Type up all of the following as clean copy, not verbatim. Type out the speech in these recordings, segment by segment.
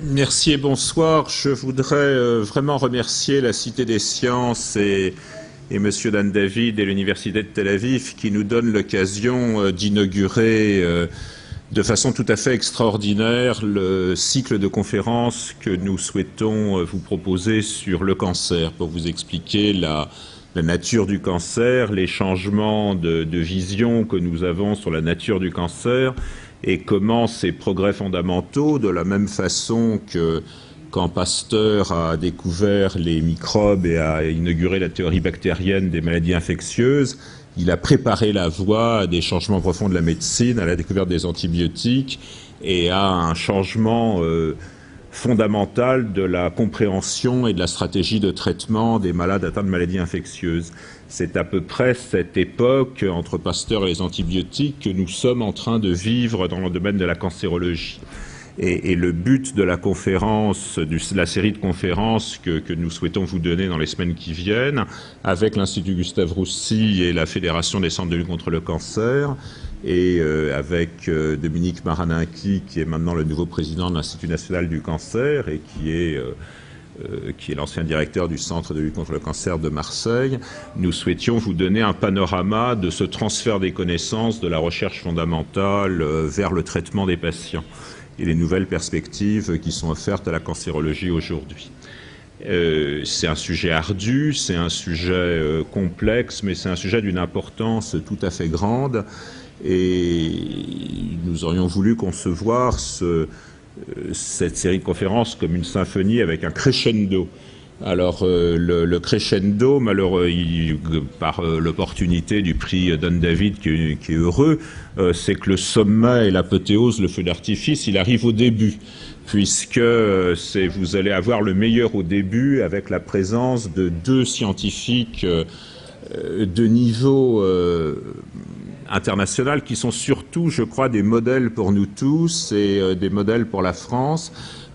Merci et bonsoir. Je voudrais vraiment remercier la Cité des Sciences et Monsieur Dan David et l'Université de Tel Aviv qui nous donnent l'occasion d'inaugurer de façon tout à fait extraordinaire le cycle de conférences que nous souhaitons vous proposer sur le cancer pour vous expliquer la nature du cancer, les changements de vision que nous avons sur la nature du cancer et comment ces progrès fondamentaux, de la même façon que quand Pasteur a découvert les microbes et a inauguré la théorie bactérienne des maladies infectieuses, il a préparé la voie à des changements profonds de la médecine, à la découverte des antibiotiques et à un changement fondamental de la compréhension et de la stratégie de traitement des malades atteints de maladies infectieuses. C'est à peu près cette époque, entre Pasteur et les antibiotiques, que nous sommes en train de vivre dans le domaine de la cancérologie. Et le but de la conférence, de la série de conférences que nous souhaitons vous donner dans les semaines qui viennent, avec l'Institut Gustave Roussy et la Fédération des centres de lutte contre le cancer, et avec Dominique Maraninki, qui est maintenant le nouveau président de l'Institut national du cancer et qui est l'ancien directeur du Centre de lutte contre le cancer de Marseille, nous souhaitions vous donner un panorama de ce transfert des connaissances de la recherche fondamentale vers le traitement des patients et les nouvelles perspectives qui sont offertes à la cancérologie aujourd'hui. C'est un sujet ardu, c'est un sujet complexe, mais c'est un sujet d'une importance tout à fait grande et nous aurions voulu concevoir cette série de conférences comme une symphonie avec un crescendo. Alors le crescendo, malheureux, par l'opportunité du prix Dan David qui est heureux, c'est que le sommet et l'apothéose, le feu d'artifice, il arrive au début, puisque vous allez avoir le meilleur au début avec la présence de deux scientifiques de niveau international qui sont surtout, je crois, des modèles pour nous tous et des modèles pour la France,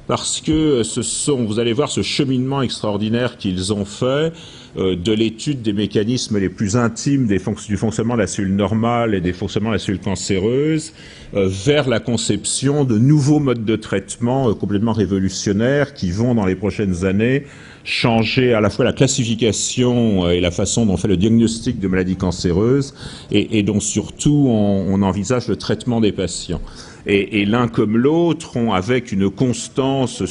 parce que vous allez voir ce cheminement extraordinaire qu'ils ont fait de l'étude des mécanismes les plus intimes du fonctionnement de la cellule normale et des fonctionnements de la cellule cancéreuse vers la conception de nouveaux modes de traitement complètement révolutionnaires qui vont, dans les prochaines années, changer à la fois la classification et la façon dont on fait le diagnostic de maladies cancéreuses et dont surtout on envisage le traitement des patients. Et l'un comme l'autre ont avec une constance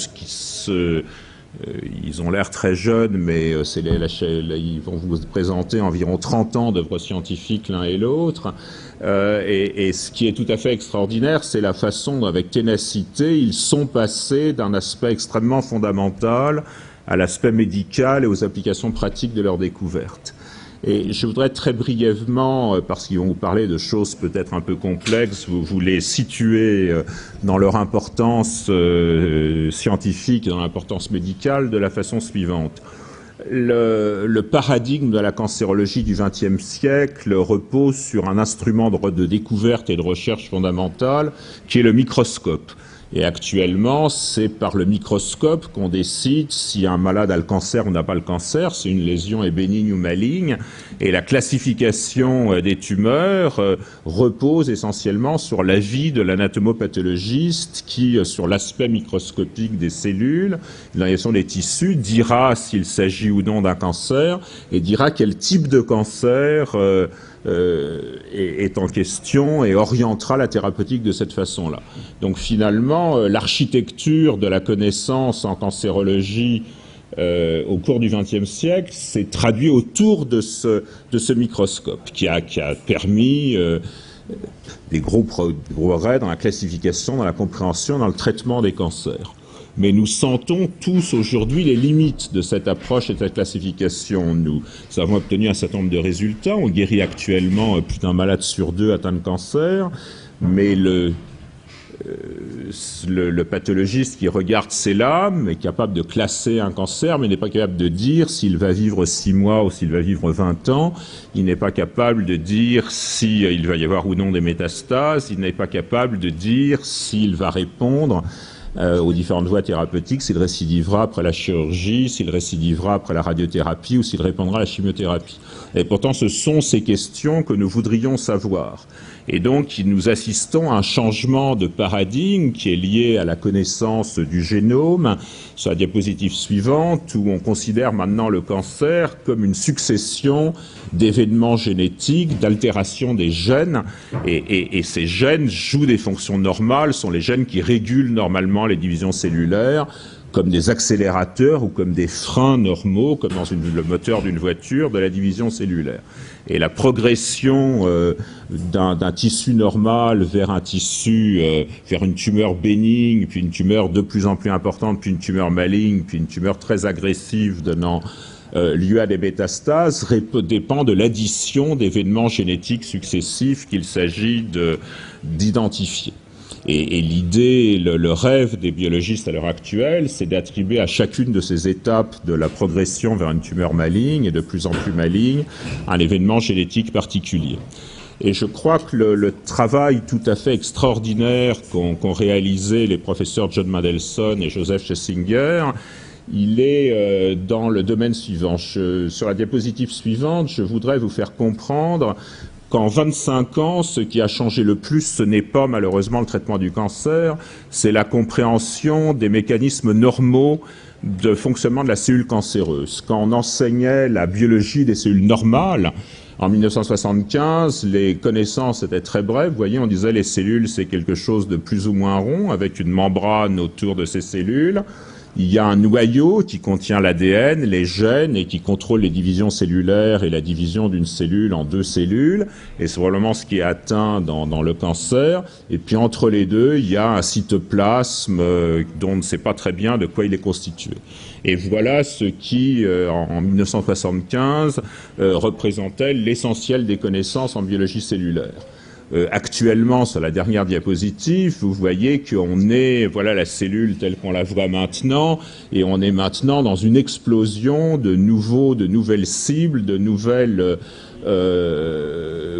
ils ont l'air très jeunes, mais ils vont vous présenter environ 30 ans d'œuvres scientifiques l'un et l'autre. Et ce qui est tout à fait extraordinaire, c'est la façon dont, avec ténacité, ils sont passés d'un aspect extrêmement fondamental à l'aspect médical et aux applications pratiques de leur découverte. Et je voudrais très brièvement, parce qu'ils vont vous parler de choses peut-être un peu complexes, vous les situer dans leur importance scientifique, dans l'importance médicale, de la façon suivante. Le paradigme de la cancérologie du XXe siècle repose sur un instrument de découverte et de recherche fondamentale qui est le microscope. Et actuellement, c'est par le microscope qu'on décide si un malade a le cancer ou n'a pas le cancer, si une lésion est bénigne ou maligne. Et la classification des tumeurs repose essentiellement sur l'avis de l'anatomopathologiste qui, sur l'aspect microscopique des cellules, l'organisation des tissus, dira s'il s'agit ou non d'un cancer et dira quel type de cancer est en question et orientera la thérapeutique de cette façon-là. Donc finalement, l'architecture de la connaissance en cancérologie au cours du XXe siècle s'est traduite autour de ce microscope qui a permis des gros progrès dans la classification, dans la compréhension, dans le traitement des cancers. Mais nous sentons tous aujourd'hui les limites de cette approche et de cette classification. Nous avons obtenu un certain nombre de résultats. On guérit actuellement plus d'un malade sur deux atteint de cancer, mais le pathologiste qui regarde ses lames est capable de classer un cancer, mais n'est pas capable de dire s'il va vivre 6 mois ou s'il va vivre 20 ans. Il n'est pas capable de dire s'il va y avoir ou non des métastases. Il n'est pas capable de dire s'il va répondre aux différentes voies thérapeutiques, s'il récidivera après la chirurgie, s'il récidivera après la radiothérapie ou s'il répondra à la chimiothérapie. Et pourtant, ce sont ces questions que nous voudrions savoir. Et donc, nous assistons à un changement de paradigme qui est lié à la connaissance du génome. Sur la diapositive suivante, où on considère maintenant le cancer comme une succession d'événements génétiques, d'altérations des gènes. Et ces gènes jouent des fonctions normales, sont les gènes qui régulent normalement les divisions cellulaires, comme des accélérateurs ou comme des freins normaux, comme dans le moteur d'une voiture, de la division cellulaire. Et la progression d'un tissu normal vers un tissu, vers une tumeur bénigne, puis une tumeur de plus en plus importante, puis une tumeur maligne, puis une tumeur très agressive donnant lieu à des métastases, dépend de l'addition d'événements génétiques successifs qu'il s'agit d'identifier. Et l'idée, le rêve des biologistes à l'heure actuelle, c'est d'attribuer à chacune de ces étapes de la progression vers une tumeur maligne et de plus en plus maligne un événement génétique particulier. Et je crois que le travail tout à fait extraordinaire qu'ont réalisé les professeurs John Mandelson et Joseph Schlesinger, il est dans le domaine suivant. Sur la diapositive suivante, je voudrais vous faire comprendre qu'en 25 ans, ce qui a changé le plus, ce n'est pas malheureusement le traitement du cancer, c'est la compréhension des mécanismes normaux de fonctionnement de la cellule cancéreuse. Quand on enseignait la biologie des cellules normales, en 1975, les connaissances étaient très brèves. Vous voyez, on disait les cellules, c'est quelque chose de plus ou moins rond, avec une membrane autour de ces cellules. Il y a un noyau qui contient l'ADN, les gènes, et qui contrôle les divisions cellulaires et la division d'une cellule en deux cellules. Et c'est probablement ce qui est atteint dans le cancer. Et puis entre les deux, il y a un cytoplasme dont on ne sait pas très bien de quoi il est constitué. Et voilà ce qui, en 1975, représentait l'essentiel des connaissances en biologie cellulaire. Actuellement, sur la dernière diapositive, vous voyez qu'on est, voilà la cellule telle qu'on la voit maintenant, et on est maintenant dans une explosion de nouvelles cibles, de nouvelles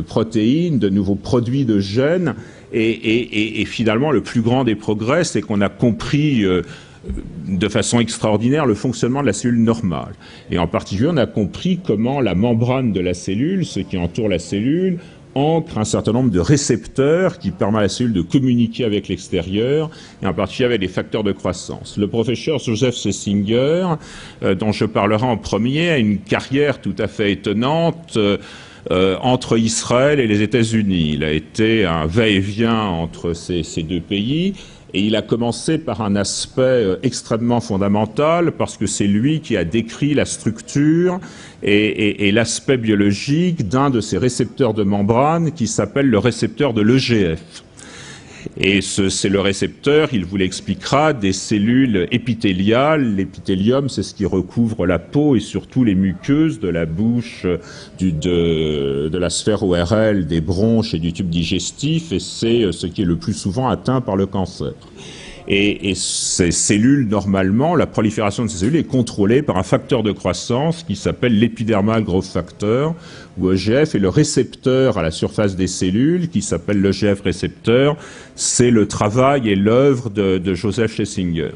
protéines, de nouveaux produits de gènes, et finalement, le plus grand des progrès, c'est qu'on a compris de façon extraordinaire le fonctionnement de la cellule normale. Et en particulier, on a compris comment la membrane de la cellule, ce qui entoure la cellule, ancre un certain nombre de récepteurs qui permettent à la cellule de communiquer avec l'extérieur, et en particulier avec des facteurs de croissance. Le professeur Joseph Schlesinger, dont je parlerai en premier, a une carrière tout à fait étonnante entre Israël et les États-Unis. Il a été un va-et-vient entre ces deux pays. Et il a commencé par un aspect extrêmement fondamental, parce que c'est lui qui a décrit la structure et l'aspect biologique d'un de ces récepteurs de membrane qui s'appelle le récepteur de l'EGF. Et c'est le récepteur, il vous l'expliquera, des cellules épithéliales. L'épithélium, c'est ce qui recouvre la peau et surtout les muqueuses de la bouche, de la sphère ORL, des bronches et du tube digestif, et c'est ce qui est le plus souvent atteint par le cancer. Et ces cellules, normalement, la prolifération de ces cellules est contrôlée par un facteur de croissance qui s'appelle l'épidermal growth factor, ou EGF, et le récepteur à la surface des cellules, qui s'appelle l'EGF récepteur, c'est le travail et l'œuvre de Joseph Schlesinger.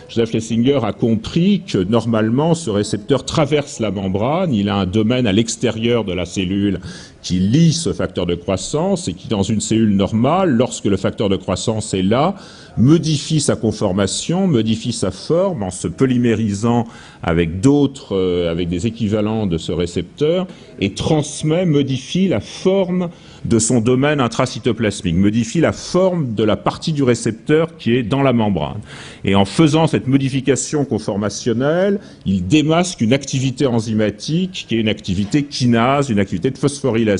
Joseph Schlesinger a compris que normalement ce récepteur traverse la membrane, il a un domaine à l'extérieur de la cellule qui lie ce facteur de croissance et qui, dans une cellule normale, lorsque le facteur de croissance est là, modifie sa conformation, modifie sa forme en se polymérisant avec d'autres, avec des équivalents de ce récepteur, et modifie la forme de son domaine intracytoplasmique, modifie la forme de la partie du récepteur qui est dans la membrane. Et en faisant cette modification conformationnelle, il démasque une activité enzymatique qui est une activité kinase, une activité de phosphorylation.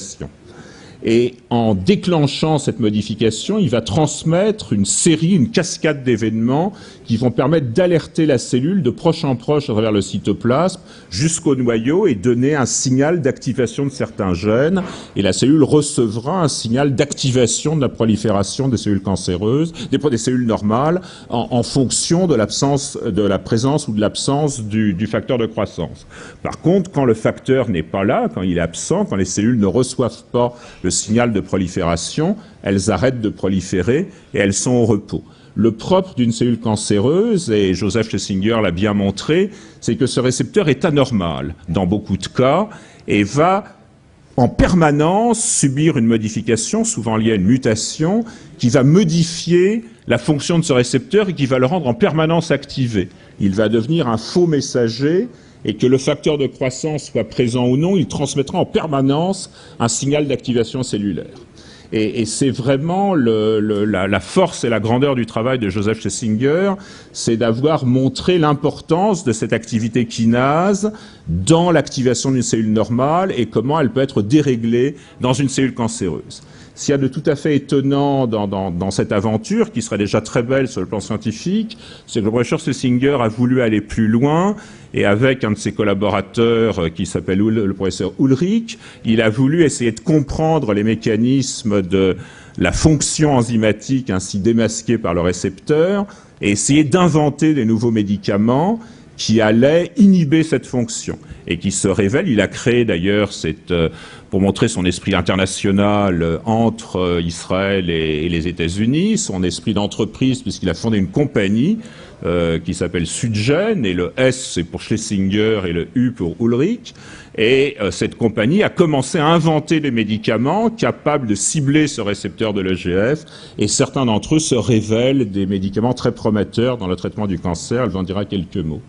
Et en déclenchant cette modification, il va transmettre une cascade d'événements qui vont permettre d'alerter la cellule de proche en proche à travers le cytoplasme jusqu'au noyau et donner un signal d'activation de certains gènes. Et la cellule recevra un signal d'activation de la prolifération des cellules cancéreuses, des cellules normales, en fonction de la présence ou de l'absence du facteur de croissance. Par contre, quand le facteur n'est pas là, quand il est absent, quand les cellules ne reçoivent pas le signal de prolifération, elles arrêtent de proliférer et elles sont au repos. Le propre d'une cellule cancéreuse, et Joseph Schlesinger l'a bien montré, c'est que ce récepteur est anormal dans beaucoup de cas et va en permanence subir une modification, souvent liée à une mutation, qui va modifier la fonction de ce récepteur et qui va le rendre en permanence activé. Il va devenir un faux messager, et que le facteur de croissance soit présent ou non, il transmettra en permanence un signal d'activation cellulaire. Et c'est vraiment la force et la grandeur du travail de Joseph Schlesinger, c'est d'avoir montré l'importance de cette activité kinase dans l'activation d'une cellule normale et comment elle peut être déréglée dans une cellule cancéreuse. S'il y a de tout à fait étonnant dans cette aventure, qui serait déjà très belle sur le plan scientifique, c'est que le professeur Schlesinger a voulu aller plus loin, et avec un de ses collaborateurs qui s'appelle le professeur Ulrich, il a voulu essayer de comprendre les mécanismes de la fonction enzymatique ainsi démasquée par le récepteur, et essayer d'inventer des nouveaux médicaments qui allaient inhiber cette fonction, et qui se révèle. Il a créé d'ailleurs pour montrer son esprit international entre Israël et les États-Unis, son esprit d'entreprise, puisqu'il a fondé une compagnie qui s'appelle Sudgen, et le S c'est pour Schlesinger et le U pour Ulrich. Et cette compagnie a commencé à inventer des médicaments capables de cibler ce récepteur de l'EGF, et certains d'entre eux se révèlent des médicaments très prometteurs dans le traitement du cancer. Elle en dira quelques mots.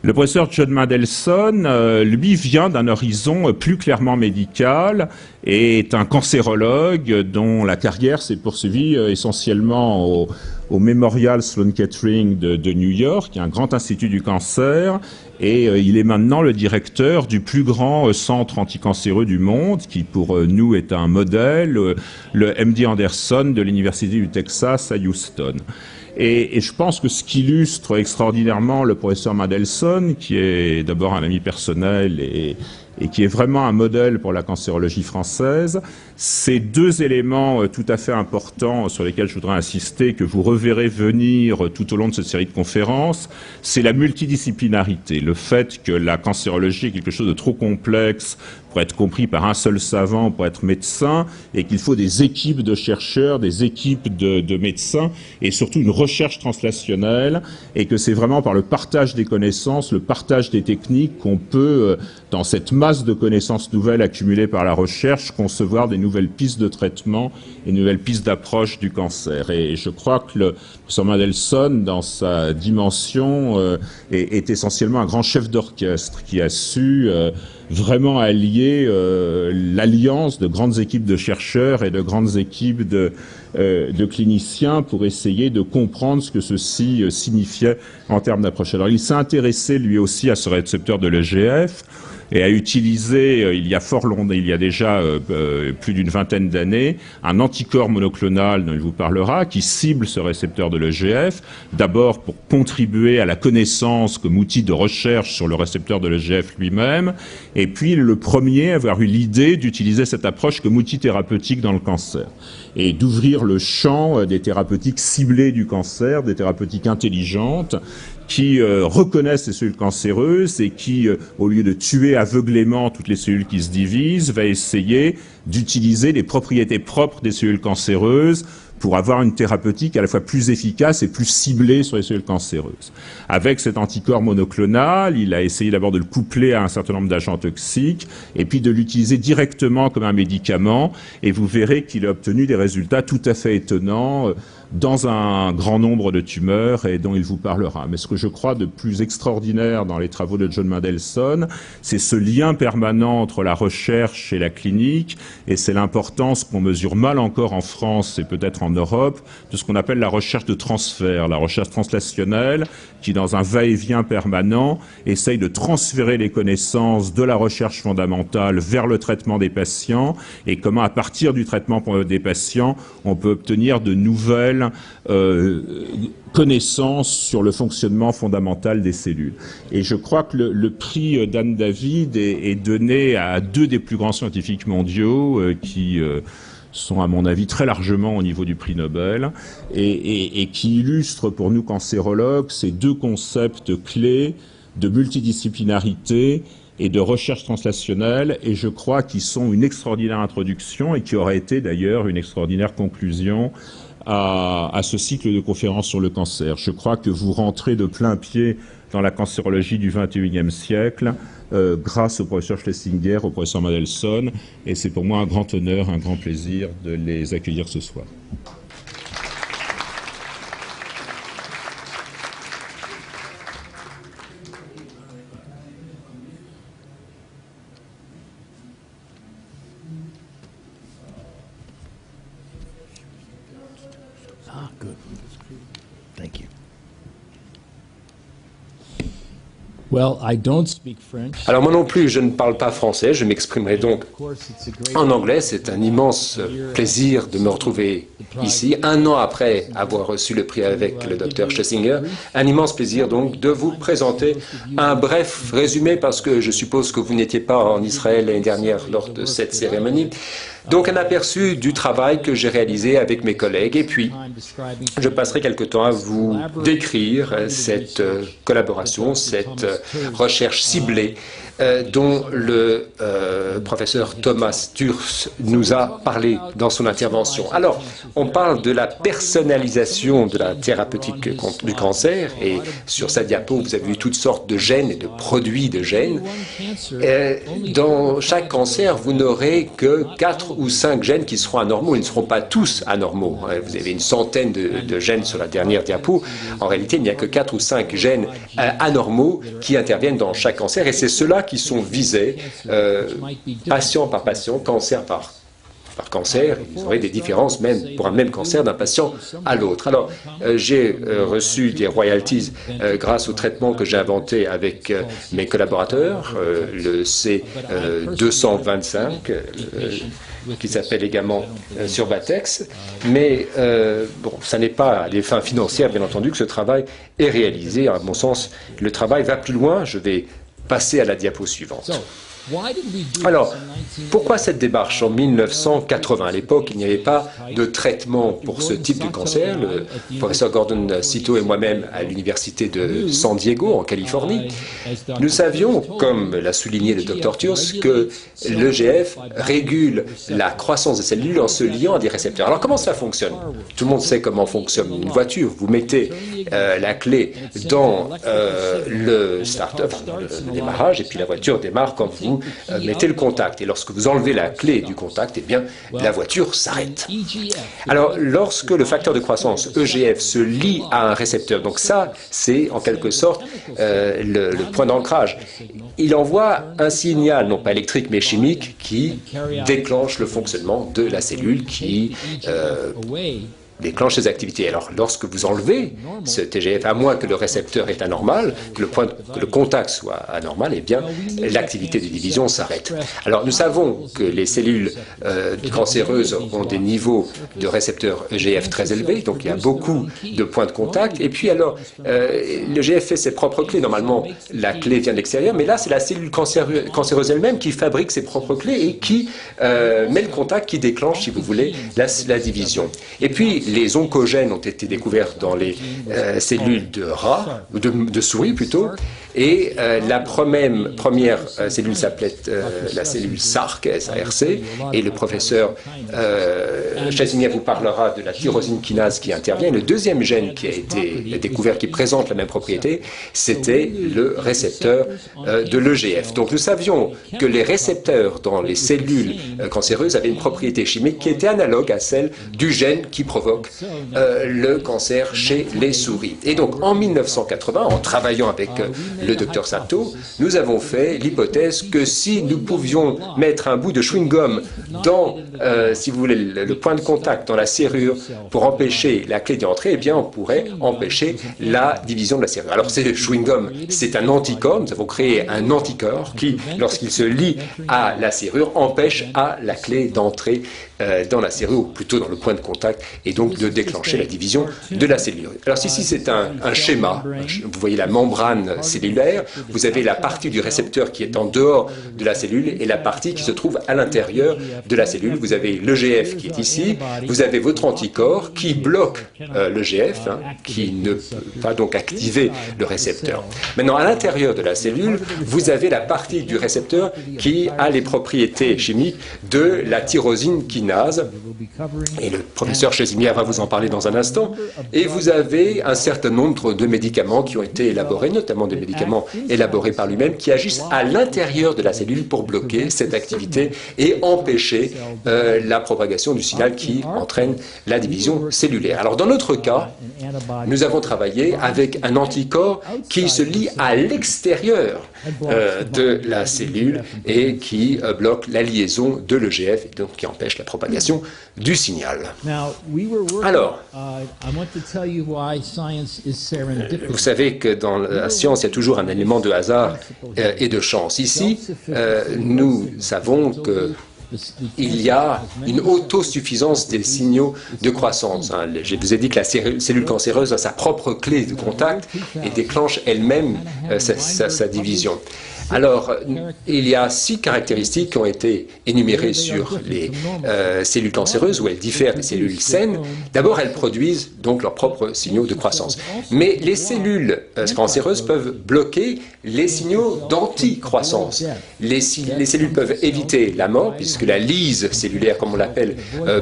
Le professeur John Mandelson, lui, vient d'un horizon plus clairement médical et est un cancérologue dont la carrière s'est poursuivie essentiellement au Memorial Sloan Kettering de New York, qui est un grand institut du cancer, et il est maintenant le directeur du plus grand centre anticancéreux du monde, qui pour nous est un modèle, le MD Anderson de l'Université du Texas à Houston. Et je pense que ce qu'illustre extraordinairement le professeur Mandelson, qui est d'abord un ami personnel et qui est vraiment un modèle pour la cancérologie française, c'est deux éléments tout à fait importants sur lesquels je voudrais insister, que vous reverrez venir tout au long de cette série de conférences. C'est la multidisciplinarité, le fait que la cancérologie est quelque chose de trop complexe pour être compris par un seul savant, pour être médecin, et qu'il faut des équipes de chercheurs, des équipes de médecins, et surtout une recherche translationnelle, et que c'est vraiment par le partage des connaissances, le partage des techniques qu'on peut, dans cette masse de connaissances nouvelles accumulées par la recherche, concevoir des nouvelles pistes de traitement et nouvelles pistes d'approche du cancer. Et je crois que le professeur Mandelson, dans sa dimension, est essentiellement un grand chef d'orchestre qui a su vraiment allier l'alliance de grandes équipes de chercheurs et de grandes équipes de cliniciens pour essayer de comprendre ce que ceci signifiait en termes d'approche. Alors il s'est intéressé lui aussi à ce récepteur de l'EGF, et a utilisé, il y a déjà plus d'une vingtaine d'années, un anticorps monoclonal dont il vous parlera, qui cible ce récepteur de l'EGF, d'abord pour contribuer à la connaissance comme outil de recherche sur le récepteur de l'EGF lui-même, et puis le premier à avoir eu l'idée d'utiliser cette approche comme outil thérapeutique dans le cancer, et d'ouvrir le champ des thérapeutiques ciblées du cancer, des thérapeutiques intelligentes, qui reconnaissent les cellules cancéreuses et qui, au lieu de tuer aveuglément toutes les cellules qui se divisent, va essayer d'utiliser les propriétés propres des cellules cancéreuses pour avoir une thérapeutique à la fois plus efficace et plus ciblée sur les cellules cancéreuses. Avec cet anticorps monoclonal, il a essayé d'abord de le coupler à un certain nombre d'agents toxiques et puis de l'utiliser directement comme un médicament, et vous verrez qu'il a obtenu des résultats tout à fait étonnants dans un grand nombre de tumeurs et dont il vous parlera. Mais ce que je crois de plus extraordinaire dans les travaux de John Mandelson, c'est ce lien permanent entre la recherche et la clinique, et c'est l'importance qu'on mesure mal encore en France et peut-être en Europe de ce qu'on appelle la recherche de transfert, la recherche translationnelle, qui dans un va-et-vient permanent essaye de transférer les connaissances de la recherche fondamentale vers le traitement des patients, et comment à partir du traitement des patients on peut obtenir de nouvelles connaissances sur le fonctionnement fondamental des cellules. Et je crois que le prix d'Anne David est donné à deux des plus grands scientifiques mondiaux qui sont à mon avis très largement au niveau du prix Nobel, et qui illustrent pour nous cancérologues ces deux concepts clés de multidisciplinarité et de recherche translationnelle, et je crois qu'ils sont une extraordinaire introduction et qui aurait été d'ailleurs une extraordinaire conclusion à ce cycle de conférences sur le cancer. Je crois que vous rentrez de plein pied dans la cancérologie du XXIe siècle, grâce au professeur Schlesinger, au professeur Mandelson, et c'est pour moi un grand honneur, un grand plaisir de les accueillir ce soir. Alors moi non plus, je ne parle pas français, je m'exprimerai donc en anglais. C'est un immense plaisir de me retrouver ici, un an après avoir reçu le prix avec le docteur Schlesinger. Un immense plaisir donc de vous présenter un bref résumé, parce que je suppose que vous n'étiez pas en Israël l'année dernière lors de cette cérémonie. Donc un aperçu du travail que j'ai réalisé avec mes collègues, et puis je passerai quelque temps à vous décrire cette collaboration, cette recherche ciblée dont le professeur Thomas Thurs nous a parlé dans son intervention. Alors, on parle de la personnalisation de la thérapeutique du cancer, et sur sa diapo, vous avez vu toutes sortes de gènes et de produits de gènes. Dans chaque cancer, vous n'aurez que 4 ou 5 gènes qui seront anormaux. Ils ne seront pas tous anormaux. Vous avez une centaine de gènes sur la dernière diapo. En réalité, il n'y a que 4 ou 5 gènes anormaux qui interviennent dans chaque cancer, et c'est ceux-là qui sont visés, patient par patient, cancer par cancer. Vous aurez des différences même pour un même cancer d'un patient à l'autre. Alors, j'ai reçu des royalties grâce au traitement que j'ai inventé avec mes collaborateurs, le C225, qui s'appelle également Surbatex. Mais bon, ça n'est pas à des fins financières, bien entendu, que ce travail est réalisé. À mon sens, le travail va plus loin. Je vais passer à la diapo suivante. Alors, pourquoi cette démarche en 1980? À l'époque, il n'y avait pas de traitement pour ce type de cancer. Le professeur Gordon Cito et moi-même à l'université de San Diego, en Californie, nous savions, comme l'a souligné le Dr Thurs, que l'EGF régule la croissance des cellules en se liant à des récepteurs. Alors, comment ça fonctionne? Tout le monde sait comment fonctionne une voiture. Vous mettez la clé dans le start-up, dans le démarrage, et puis la voiture démarre quand vous mettez le contact. Et lorsque vous enlevez la clé du contact, eh bien, la voiture s'arrête. Alors, lorsque le facteur de croissance EGF se lie à un récepteur, donc ça, c'est en quelque sorte le point d'ancrage, il envoie un signal, non pas électrique, mais chimique, qui déclenche le fonctionnement de la cellule, qui déclenche ses activités. Alors, lorsque vous enlevez ce TGF, à moins que le récepteur est anormal, que le contact soit anormal, eh bien, l'activité de division s'arrête. Alors, nous savons que les cellules cancéreuses ont des niveaux de récepteurs EGF très élevés, donc il y a beaucoup de points de contact. Et puis, alors, l'EGF fait ses propres clés. Normalement, la clé vient de l'extérieur, mais là, c'est la cellule cancéreuse elle-même qui fabrique ses propres clés et qui met le contact, qui déclenche, si vous voulez, la division. Et puis, les oncogènes ont été découverts dans les cellules de rats, de souris plutôt, et la première cellule s'appelait la cellule SARC, S-A-R-C, et le professeur Schlesinger vous parlera de la tyrosine kinase qui intervient. Le deuxième gène qui a été découvert, qui présente la même propriété, c'était le récepteur de l'EGF. Donc nous savions que les récepteurs dans les cellules cancéreuses avaient une propriété chimique qui était analogue à celle du gène qui provoque le cancer chez les souris. Et donc, en 1980, en travaillant avec le docteur Sato, nous avons fait l'hypothèse que si nous pouvions mettre un bout de chewing-gum dans, si vous voulez, le point de contact dans la serrure pour empêcher la clé d'y entrer, eh bien, on pourrait empêcher la division de la serrure. Alors, le chewing-gum, c'est un anticorps. Nous avons créé un anticorps qui, lorsqu'il se lie à la serrure, empêche à la clé d'entrer dans la serrure, ou plutôt dans le point de contact, et donc de déclencher la division de la cellule. Alors ici, c'est un schéma. Vous voyez la membrane cellulaire, vous avez la partie du récepteur qui est en dehors de la cellule et la partie qui se trouve à l'intérieur de la cellule. Vous avez l'EGF qui est ici, vous avez votre anticorps qui bloque l'EGF, qui ne peut pas donc activer le récepteur. Maintenant, à l'intérieur de la cellule, vous avez la partie du récepteur qui a les propriétés chimiques de la tyrosine kinase. kinase, et le professeur Chesimier va vous en parler dans un instant, et vous avez un certain nombre de médicaments qui ont été élaborés, notamment des médicaments élaborés par lui-même, qui agissent à l'intérieur de la cellule pour bloquer cette activité et empêcher la propagation du signal qui entraîne la division cellulaire. Alors dans notre cas, nous avons travaillé avec un anticorps qui se lie à l'extérieur de la cellule et qui bloque la liaison de l'EGF, et donc qui empêche la propagation du signal. Alors, vous savez que dans la science, il y a toujours un élément de hasard et de chance. Ici, nous savons que il y a une autosuffisance des signaux de croissance. Je vous ai dit que la cellule cancéreuse a sa propre clé de contact et déclenche elle-même sa division. Alors, il y a 6 caractéristiques qui ont été énumérées sur les cellules cancéreuses, où elles diffèrent des cellules saines. D'abord, elles produisent donc leurs propres signaux de croissance. Mais les cellules cancéreuses peuvent bloquer les signaux d'anticroissance. Les cellules peuvent éviter la mort, puisque la lyse cellulaire, comme on l'appelle,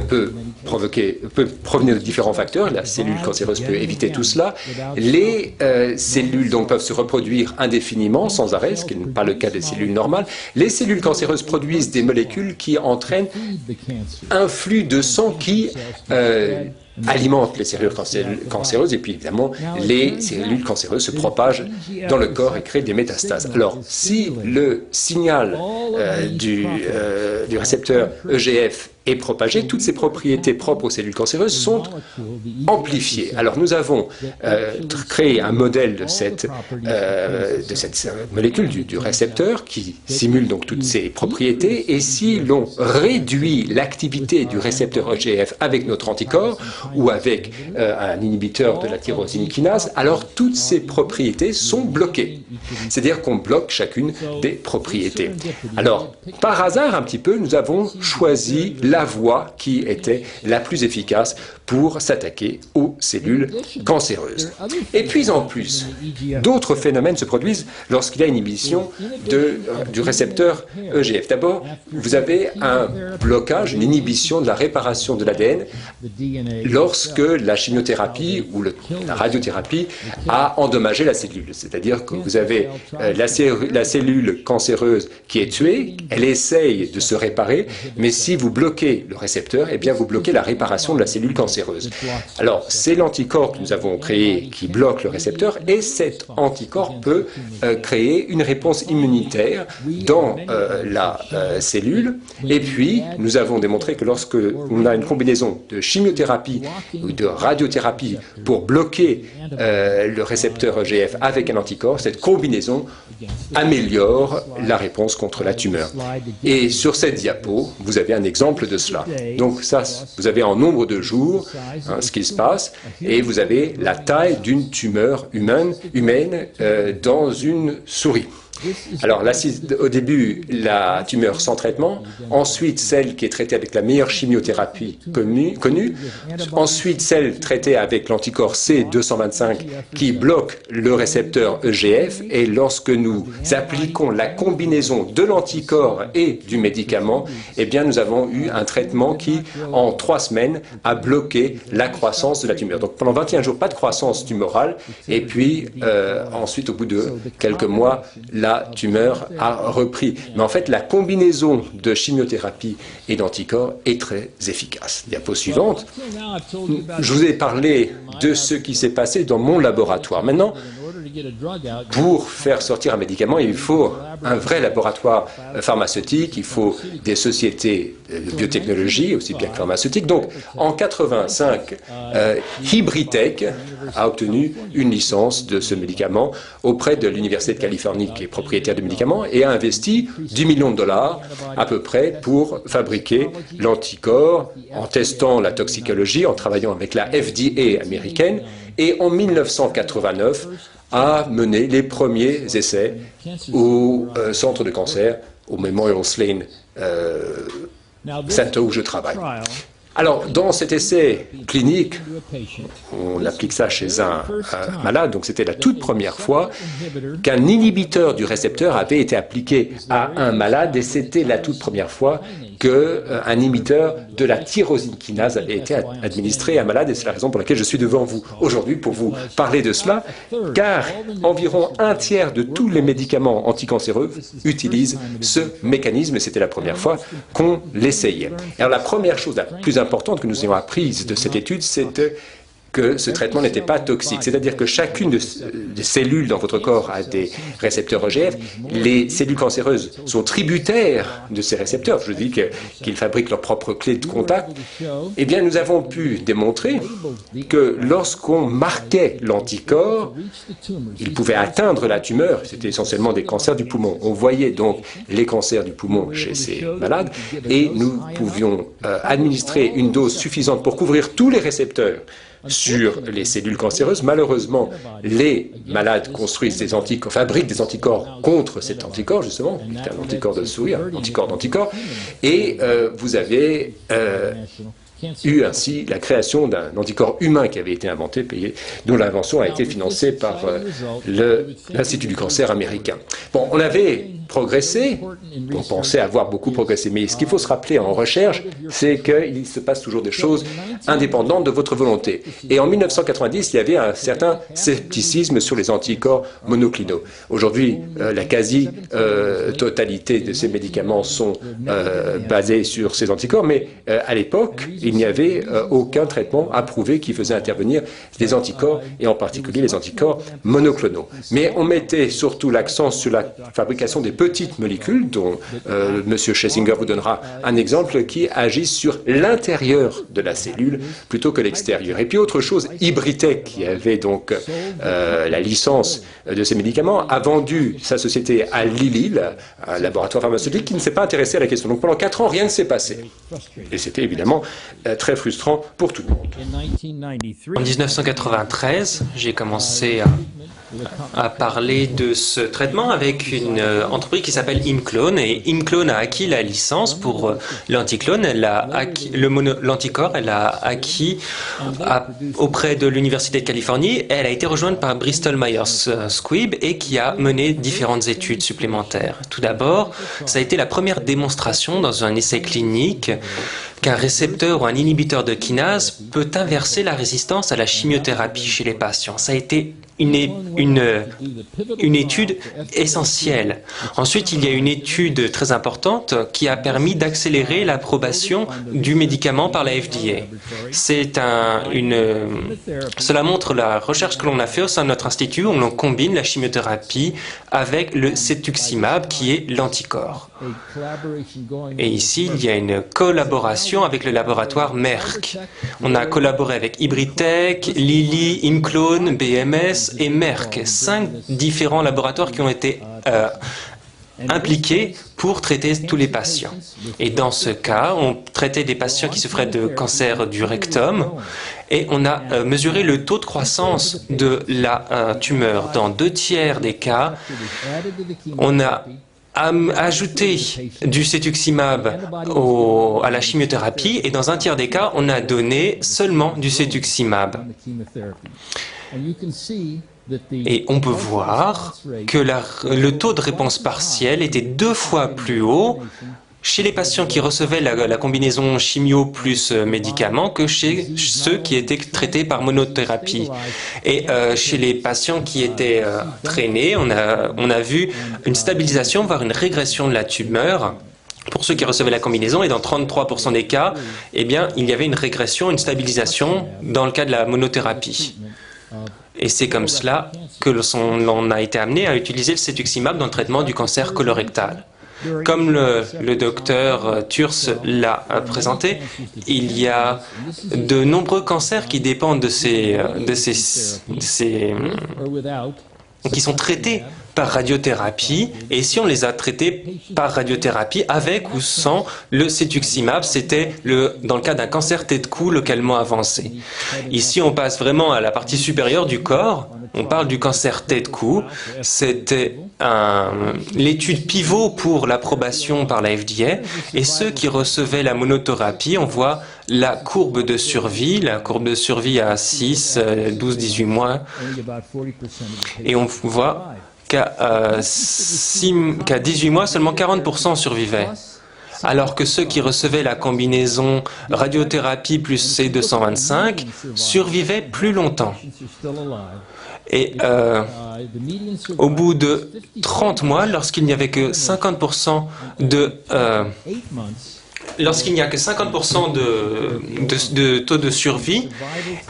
peut provenir de différents facteurs. La cellule cancéreuse peut éviter tout cela. Les cellules donc peuvent se reproduire indéfiniment, sans arrêt, ce qui n'est pas le cas des cellules normales. Les cellules cancéreuses produisent des molécules qui entraînent un flux de sang qui alimente les cellules cancéreuses, et puis évidemment les cellules cancéreuses se propagent dans le corps et créent des métastases. Alors si le signal du récepteur EGF est propagé, toutes ces propriétés propres aux cellules cancéreuses sont amplifiées. Alors nous avons créé un modèle de cette molécule du récepteur qui simule donc toutes ces propriétés, et si l'on réduit l'activité du récepteur EGF avec notre anticorps ou avec un inhibiteur de la tyrosine kinase, alors toutes ces propriétés sont bloquées. C'est-à-dire qu'on bloque chacune des propriétés. Alors, par hasard un petit peu, nous avons choisi la voie qui était la plus efficace pour s'attaquer aux cellules cancéreuses. Et puis en plus, d'autres phénomènes se produisent lorsqu'il y a une inhibition du récepteur EGF. D'abord, vous avez un blocage, une inhibition de la réparation de l'ADN lorsque la chimiothérapie ou la radiothérapie a endommagé la cellule. C'est-à-dire que vous avez la cellule cancéreuse qui est tuée, elle essaye de se réparer, mais si vous bloquez le récepteur, eh bien vous bloquez la réparation de la cellule cancéreuse. Alors, c'est l'anticorps que nous avons créé qui bloque le récepteur, et cet anticorps peut créer une réponse immunitaire dans la cellule. Et puis, nous avons démontré que lorsque on a une combinaison de chimiothérapie ou de radiothérapie pour bloquer le récepteur EGF avec un anticorps, cette combinaison améliore la réponse contre la tumeur. Et sur cette diapo, vous avez un exemple de cela. Donc ça, vous avez en nombre de jours ce qui se passe, et vous avez la taille d'une tumeur humaine dans une souris. Alors, au début, la tumeur sans traitement, ensuite celle qui est traitée avec la meilleure chimiothérapie connue, ensuite celle traitée avec l'anticorps C225 qui bloque le récepteur EGF, et lorsque nous appliquons la combinaison de l'anticorps et du médicament, eh bien nous avons eu un traitement qui, en 3 semaines, a bloqué la croissance de la tumeur. Donc pendant 21 jours, pas de croissance tumorale, et puis ensuite, au bout de quelques mois, la tumeur a repris. Mais en fait, la combinaison de chimiothérapie et d'anticorps est très efficace. Diapo suivante. Je vous ai parlé de ce qui s'est passé dans mon laboratoire. Maintenant, pour faire sortir un médicament, il faut un vrai laboratoire pharmaceutique, il faut des sociétés de biotechnologie, aussi bien que pharmaceutiques. Donc, en 1985, Hybritech a obtenu une licence de ce médicament auprès de l'Université de Californie, qui est propriétaire du médicament, et a investi $10 millions à peu près pour fabriquer l'anticorps, en testant la toxicologie, en travaillant avec la FDA américaine, et en 1989, a mené les premiers essais au centre de cancer, au Memorial Sloan Center où je travaille. Alors, dans cet essai clinique, on applique ça chez un malade, donc c'était la toute première fois qu'un inhibiteur du récepteur avait été appliqué à un malade, et c'était la toute première fois qu'un inhibiteur de la tyrosine kinase avait été administrée à un malade, et c'est la raison pour laquelle je suis devant vous aujourd'hui pour vous parler de cela, car environ un tiers de tous les médicaments anticancéreux utilisent ce mécanisme, et c'était la première fois qu'on l'essayait. Alors la première chose la plus importante que nous ayons apprise de cette étude, c'était que ce traitement n'était pas toxique. C'est-à-dire que chacune des cellules dans votre corps a des récepteurs EGF. Les cellules cancéreuses sont tributaires de ces récepteurs. Je dis qu'ils fabriquent leur propre clé de contact. Eh bien, nous avons pu démontrer que lorsqu'on marquait l'anticorps, il pouvait atteindre la tumeur. C'était essentiellement des cancers du poumon. On voyait donc les cancers du poumon chez ces malades et nous pouvions administrer une dose suffisante pour couvrir tous les récepteurs sur les cellules cancéreuses. Malheureusement, les malades construisent des anticorps, fabriquent des anticorps contre cet anticorps, justement, c'est un anticorps de souris, un anticorps d'anticorps, et vous avez eu ainsi la création d'un anticorps humain qui avait été inventé, dont l'invention a été financée par l'Institut du cancer américain. Bon, on avait progressé, on pensait avoir beaucoup progressé, mais ce qu'il faut se rappeler en recherche, c'est qu'il se passe toujours des choses indépendantes de votre volonté. Et en 1990, il y avait un certain scepticisme sur les anticorps monoclinaux. Aujourd'hui, la quasi-totalité de ces médicaments sont basés sur ces anticorps, mais à l'époque, il n'y avait aucun traitement approuvé qui faisait intervenir les anticorps, et en particulier les anticorps monoclonaux. Mais on mettait surtout l'accent sur la fabrication des petites molécules, dont M. Schlesinger vous donnera un exemple, qui agissent sur l'intérieur de la cellule plutôt que l'extérieur. Et puis autre chose, Ibritech, qui avait donc la licence de ces médicaments, a vendu sa société à Lilly, un laboratoire pharmaceutique qui ne s'est pas intéressé à la question. Donc pendant 4 ans, rien ne s'est passé. Et c'était évidemment très frustrant pour tout le monde. En 1993, j'ai commencé à parler de ce traitement avec une entreprise qui s'appelle ImClone, et ImClone a acquis la licence pour l'anticlone, l'anticorps, elle a acquis auprès de l'Université de Californie, et elle a été rejointe par Bristol Myers Squibb et qui a mené différentes études supplémentaires. Tout d'abord, ça a été la première démonstration dans un essai clinique qu'un récepteur ou un inhibiteur de kinase peut inverser la résistance à la chimiothérapie chez les patients. Ça a été une étude essentielle. Ensuite, il y a une étude très importante qui a permis d'accélérer l'approbation du médicament par la FDA. Cela montre la recherche que l'on a fait au sein de notre institut, où l'on combine la chimiothérapie avec le cetuximab, qui est l'anticorps. Et ici, il y a une collaboration avec le laboratoire Merck. On a collaboré avec Ibritech, Lilly, ImClone, BMS et Merck, 5 différents laboratoires qui ont été impliqués pour traiter tous les patients. Et dans ce cas, on traitait des patients qui souffraient de cancer du rectum et on a mesuré le taux de croissance de la tumeur. Dans 2 tiers des cas, on a ajouté du cetuximab à la chimiothérapie, et dans 1 tiers des cas, on a donné seulement du cetuximab. Et on peut voir que le taux de réponse partielle était 2 fois plus haut chez les patients qui recevaient la combinaison chimio plus médicaments que chez ceux qui étaient traités par monothérapie. Et chez les patients qui étaient traînés, on a vu une stabilisation, voire une régression de la tumeur pour ceux qui recevaient la combinaison, et dans 33% des cas, eh bien, il y avait une régression, une stabilisation dans le cas de la monothérapie. Et c'est comme cela que l'on a été amené à utiliser le cetuximab dans le traitement du cancer colorectal. Comme le docteur Thurs l'a présenté, il y a de nombreux cancers qui dépendent qui sont traités par radiothérapie, et si on les a traités par radiothérapie avec ou sans le cetuximab, c'était dans le cas d'un cancer tête de cou localement avancé. Ici, on passe vraiment à la partie supérieure du corps, on parle du cancer tête de cou. C'était l'étude pivot pour l'approbation par la FDA, et ceux qui recevaient la monothérapie, on voit la courbe de survie à 6, 12, 18 mois, et on voit qu'à 18 mois, seulement 40% survivaient. alors que ceux qui recevaient la combinaison radiothérapie plus C225 survivaient plus longtemps. Et au bout de 30 mois, lorsqu'il n'y avait que 50% lorsqu'il n'y a que 50% de taux de survie,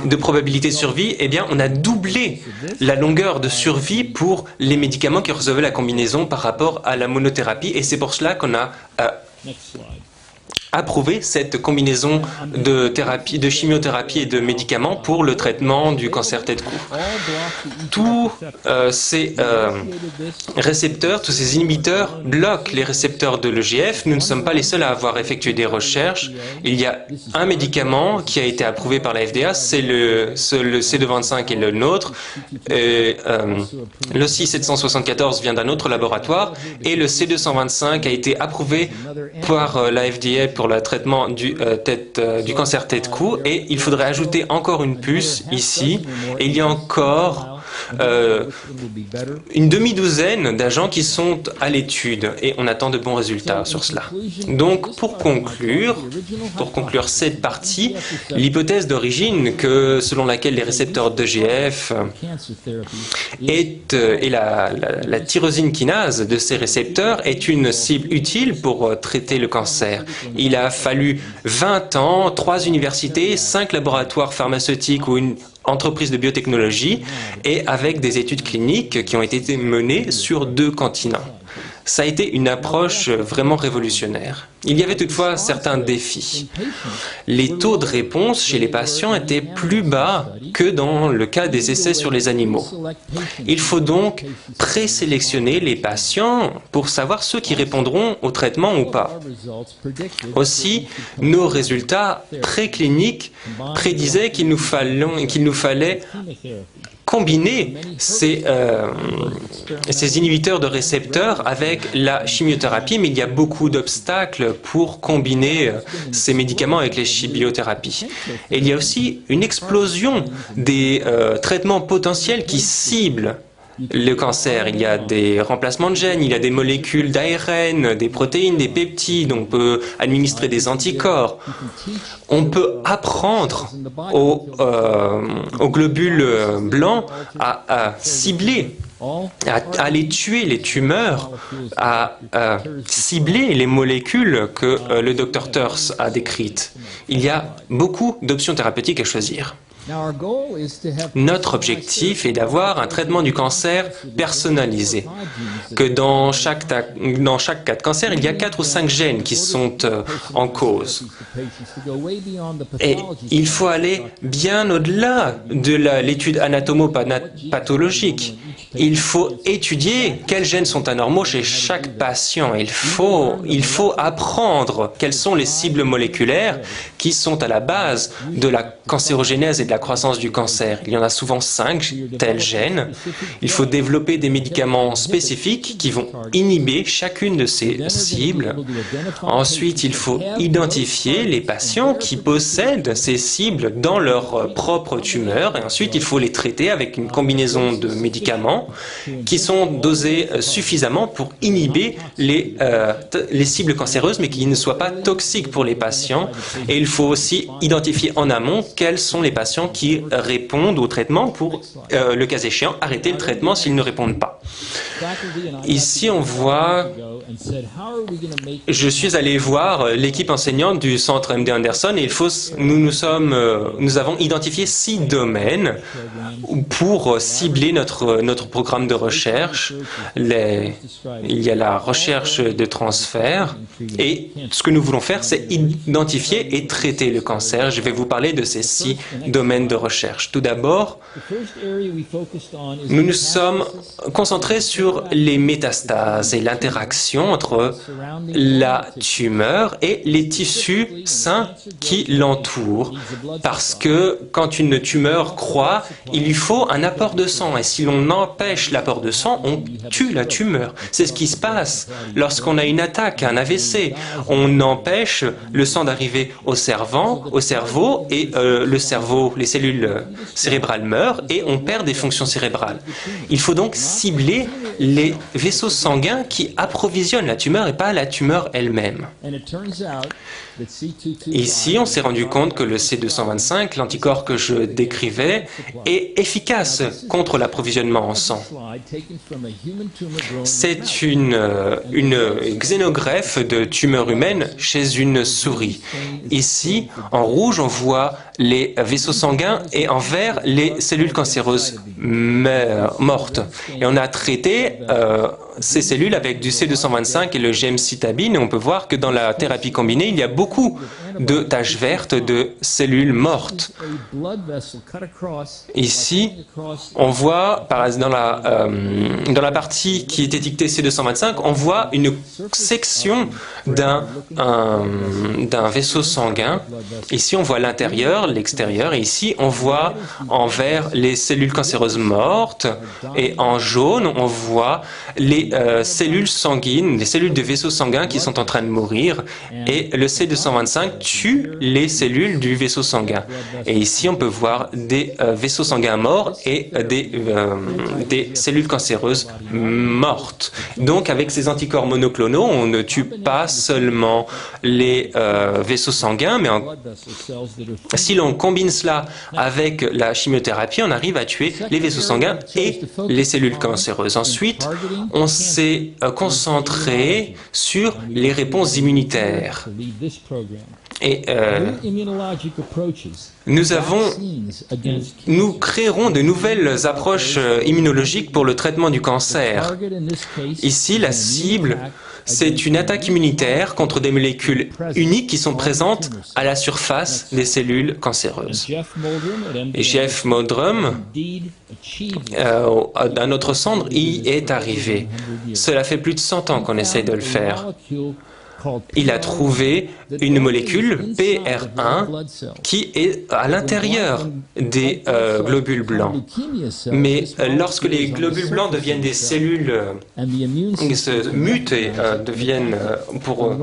de probabilité de survie, eh bien, on a doublé la longueur de survie pour les médicaments qui recevaient la combinaison par rapport à la monothérapie. Et c'est pour cela qu'on a approuvé cette combinaison de thérapie, de chimiothérapie et de médicaments pour le traitement du cancer tête-cou. Tous ces récepteurs, tous ces inhibiteurs bloquent les récepteurs de l'EGF. Nous ne sommes pas les seuls à avoir effectué des recherches. Il y a un médicament qui a été approuvé par la FDA, c'est le C225 et le nôtre. Le C774 vient d'un autre laboratoire et le C225 a été approuvé par la FDA pour le traitement du cancer tête-cou, et il faudrait ajouter encore une puce ici, et il y a encore une demi-douzaine d'agents qui sont à l'étude, et on attend de bons résultats sur cela. Donc, pour conclure cette partie, l'hypothèse d'origine selon laquelle les récepteurs d'EGF et la tyrosine kinase de ces récepteurs est une cible utile pour traiter le cancer. Il a fallu 20 ans, 3 universités, 5 laboratoires pharmaceutiques ou une entreprise de biotechnologie, et avec des études cliniques qui ont été menées sur 2 continents. Ça a été une approche vraiment révolutionnaire. Il y avait toutefois certains défis. Les taux de réponse chez les patients étaient plus bas que dans le cas des essais sur les animaux. Il faut donc présélectionner les patients pour savoir ceux qui répondront au traitement ou pas. Aussi, nos résultats précliniques prédisaient qu'il nous fallait combiner ces inhibiteurs de récepteurs avec la chimiothérapie, mais il y a beaucoup d'obstacles pour combiner ces médicaments avec les chimiothérapies. Et il y a aussi une explosion des traitements potentiels qui ciblent le cancer. Il y a des remplacements de gènes, il y a des molécules d'ARN, des protéines, des peptides, on peut administrer des anticorps. On peut apprendre aux globules blancs à cibler, à aller tuer les tumeurs, à cibler les molécules que le Dr Thurs a décrites. Il y a beaucoup d'options thérapeutiques à choisir. Notre objectif est d'avoir un traitement du cancer personnalisé, que dans chaque cas de cancer, il y a 4 ou 5 gènes qui sont en cause. Et il faut aller bien au-delà de l'étude anatomo-pathologique. Il faut étudier quels gènes sont anormaux chez chaque patient. Il faut apprendre quelles sont les cibles moléculaires qui sont à la base de la cancérogénèse et de la croissance du cancer. Il y en a souvent 5 tels gènes. Il faut développer des médicaments spécifiques qui vont inhiber chacune de ces cibles. Ensuite, il faut identifier les patients qui possèdent ces cibles dans leur propre tumeur. Et ensuite, il faut les traiter avec une combinaison de médicaments qui sont dosés suffisamment pour inhiber les cibles cancéreuses, mais qui ne soient pas toxiques pour les patients. Et il faut aussi identifier en amont quels sont les patients qui répondent au traitement pour, le cas échéant, arrêter le traitement s'ils ne répondent pas. Ici, on voit, je suis allé voir l'équipe enseignante du centre MD Anderson et nous avons identifié 6 domaines pour cibler notre programme de recherche. Il y a la recherche de transfert et ce que nous voulons faire, c'est identifier et traiter le cancer. Je vais vous parler de ces 6 domaines de recherche. Tout d'abord, nous nous sommes concentrés sur les métastases et l'interaction entre la tumeur et les tissus sains qui l'entourent. Parce que quand une tumeur croît, il lui faut un apport de sang. Et si l'on empêche l'apport de sang, on tue la tumeur. C'est ce qui se passe lorsqu'on a une attaque, un AVC. On empêche le sang d'arriver au cerveau et le cerveau, les cellules cérébrales meurent et on perd des fonctions cérébrales. Il faut donc cibler les vaisseaux sanguins qui approvisionnent la tumeur et pas la tumeur elle-même. Ici, on s'est rendu compte que le C225, l'anticorps que je décrivais, est efficace contre l'approvisionnement en sang. C'est une xénogreffe de tumeur humaine chez une souris. Ici, en rouge, on voit les vaisseaux sanguins et en vert, les cellules cancéreuses mortes. Et on a traité ces cellules avec du C225 et le gemcitabine, et on peut voir que dans la thérapie combinée, il y a beaucoup de taches vertes de cellules mortes. Ici, on voit, dans la partie qui est étiquetée C225, on voit une section d'un vaisseau sanguin. Ici, on voit l'intérieur, l'extérieur, et ici, on voit en vert les cellules cancéreuses mortes, et en jaune, on voit les cellules sanguines, les cellules de vaisseaux sanguins qui sont en train de mourir, et le C225 tue les cellules du vaisseau sanguin. Et ici, on peut voir des vaisseaux sanguins morts et des cellules cancéreuses mortes. Donc, avec ces anticorps monoclonaux, on ne tue pas seulement les vaisseaux sanguins, mais si l'on combine cela avec la chimiothérapie, on arrive à tuer les vaisseaux sanguins et les cellules cancéreuses. Ensuite, on s'est concentré sur les réponses immunitaires. Et nous créerons de nouvelles approches immunologiques pour le traitement du cancer. Ici, la cible, c'est une attaque immunitaire contre des molécules uniques qui sont présentes à la surface des cellules cancéreuses. Et Jeff Meldrum, à notre centre, y est arrivé. Cela fait plus de 100 ans qu'on essaie de le faire. Il a trouvé une molécule, PR1, qui est à l'intérieur des globules blancs. Mais lorsque les globules blancs deviennent des cellules, se mutent et deviennent pour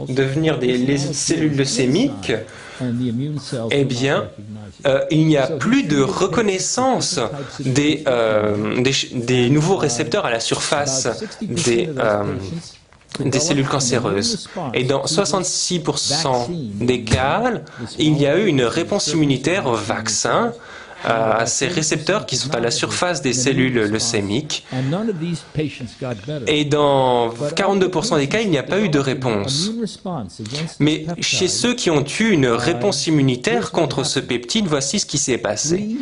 devenir des cellules leucémiques, eh bien, il n'y a plus de reconnaissance des nouveaux récepteurs à la surface des cellules cancéreuses. Et dans 66% des cas, il y a eu une réponse immunitaire au vaccin, à ces récepteurs qui sont à la surface des cellules leucémiques. Et dans 42% des cas, il n'y a pas eu de réponse. Mais chez ceux qui ont eu une réponse immunitaire contre ce peptide, voici ce qui s'est passé.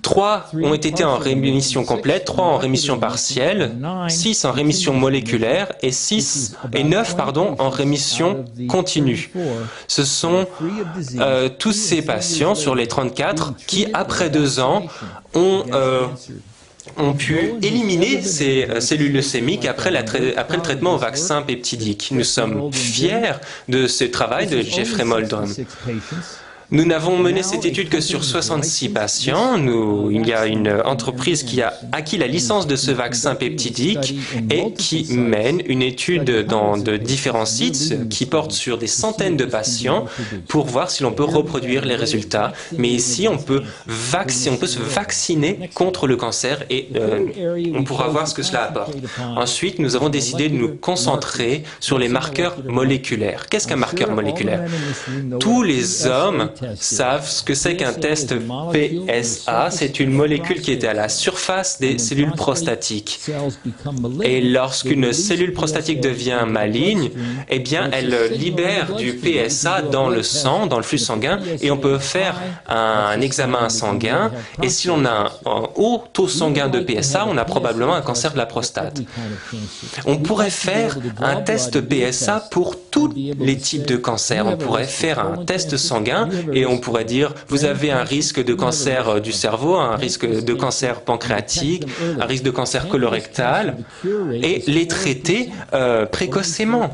3 ont été en rémission complète, 3 en rémission partielle, 6 en rémission moléculaire et 9 en rémission continue. Ce sont tous ces patients sur les 34 qui, après 2 ans, ont pu éliminer ces cellules leucémiques après le traitement au vaccin peptidique. Nous sommes fiers de ce travail de Jeffrey Meldrum. Nous n'avons mené cette étude que sur 66 patients. Il y a une entreprise qui a acquis la licence de ce vaccin peptidique et qui mène une étude dans de différents sites qui portent sur des centaines de patients pour voir si l'on peut reproduire les résultats. Mais ici, on peut se vacciner contre le cancer et on pourra voir ce que cela apporte. Ensuite, nous avons décidé de nous concentrer sur les marqueurs moléculaires. Qu'est-ce qu'un marqueur moléculaire? Tous les hommes savent ce que c'est qu'un test PSA. C'est une molécule qui est à la surface des cellules prostatiques. Et lorsqu'une cellule prostatique devient maligne, eh bien, elle libère du PSA dans le sang, dans le flux sanguin, et on peut faire un examen sanguin. Et si l'on a un haut taux sanguin de PSA, on a probablement un cancer de la prostate. On pourrait faire un test PSA pour tous les types de cancers. On pourrait faire un test sanguin et on pourrait dire vous avez un risque de cancer du cerveau, un risque de cancer pancréatique, un risque de cancer colorectal et les traiter précocement.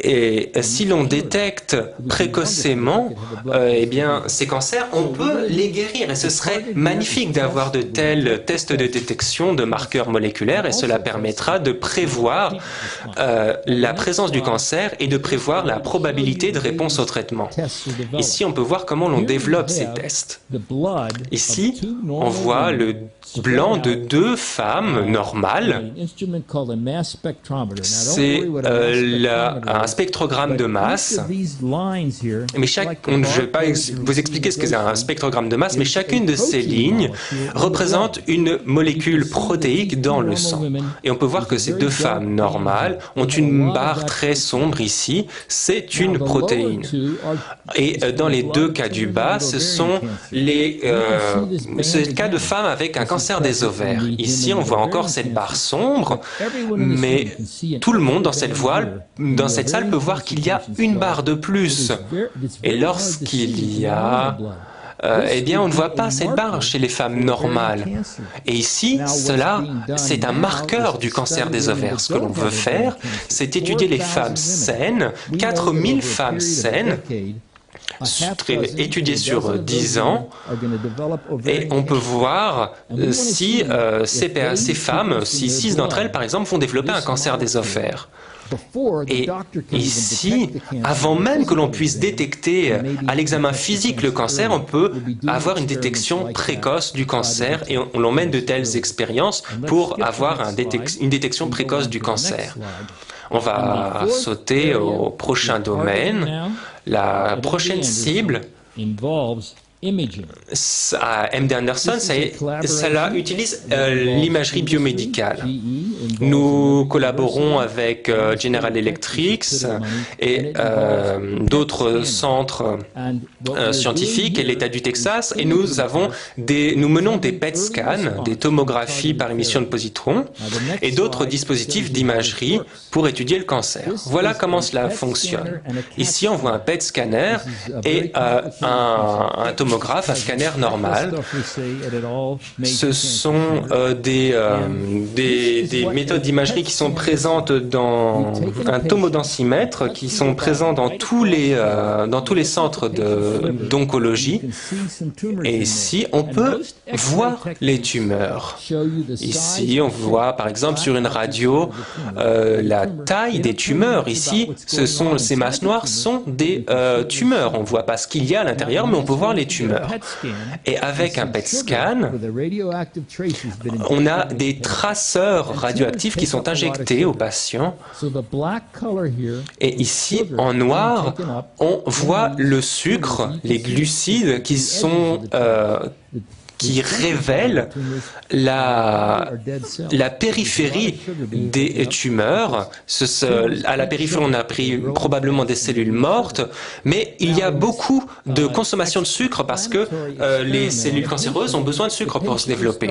Et si l'on détecte précocement eh bien, ces cancers, on peut les guérir. Et ce serait magnifique d'avoir de tels tests de détection de marqueurs moléculaires et cela permettra de prévoir la présence du cancer et de prévoir la probabilité de réponse au traitement. Ici, on peut voir comment l'on développe ces tests. Ici, on voit le blanc de 2 femmes normales. C'est un spectrogramme de masse. Mais je ne vais pas vous expliquer ce que c'est un spectrogramme de masse, mais chacune de ces lignes représente une molécule protéique dans le sang. Et on peut voir que ces 2 femmes normales ont une barre très sombre ici. C'est une protéine. Et dans les 2 cas du bas, ce sont les cas de femmes avec un cancer des ovaires. Ici, on voit encore cette barre sombre, mais tout le monde dans cette salle peut voir qu'il y a une barre de plus. Et lorsqu'il y a... eh bien, on ne voit pas cette barre chez les femmes normales. Et ici, c'est un marqueur du cancer des ovaires. Ce que l'on veut faire, c'est étudier les femmes saines, 4000 femmes saines, étudiées sur 10 ans, et on peut voir si ces femmes, si 6 d'entre elles, par exemple, vont développer un cancer des ovaires. Et ici, avant même que l'on puisse détecter à l'examen physique le cancer, on peut avoir une détection précoce du cancer et on mène de telles expériences pour avoir une détection précoce du cancer. On va sauter au prochain domaine. La prochaine cible, à MD Anderson, cela utilise l'imagerie biomédicale. Nous collaborons avec General Electric et d'autres centres scientifiques et l'État du Texas, et nous menons des PET scans, des tomographies par émission de positrons, et d'autres dispositifs d'imagerie pour étudier le cancer. Voilà comment cela fonctionne. Ici, on voit un PET scanner et un tomographe, un scanner normal. Ce sont des méthodes d'imagerie qui sont présentes dans un tomodensimètre, qui sont présents dans tous les centres d'oncologie. Et ici, on peut voir les tumeurs. Ici, on voit par exemple sur une radio la taille des tumeurs. Ici, ces masses noires sont des tumeurs. On ne voit pas ce qu'il y a à l'intérieur, mais on peut voir les tumeurs. Et avec un PET scan, on a des traceurs radioactifs qui sont injectés aux patients. Et ici, en noir, on voit le sucre, les glucides qui révèle la périphérie des tumeurs. À la périphérie, on a pris probablement des cellules mortes, mais il y a beaucoup de consommation de sucre parce que les cellules cancéreuses ont besoin de sucre pour se développer.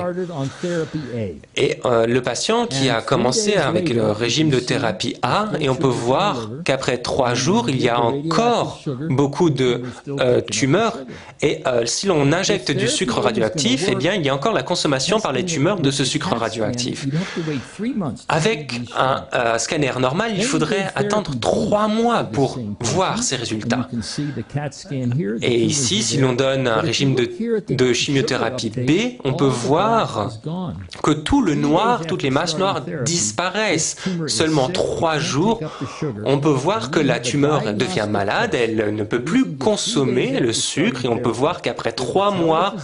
Et le patient qui a commencé avec le régime de thérapie A, et on peut voir qu'après 3 jours, il y a encore beaucoup de tumeurs, et si l'on injecte du sucre radioactif, eh bien, il y a encore la consommation par les tumeurs de ce sucre radioactif. Avec un scanner normal, il faudrait attendre 3 mois pour voir ces résultats. Et ici, si l'on donne un régime de chimiothérapie B, on peut voir que tout le noir, toutes les masses noires disparaissent. Seulement 3 jours, on peut voir que la tumeur devient malade, elle ne peut plus consommer le sucre, et on peut voir qu'après 3 mois,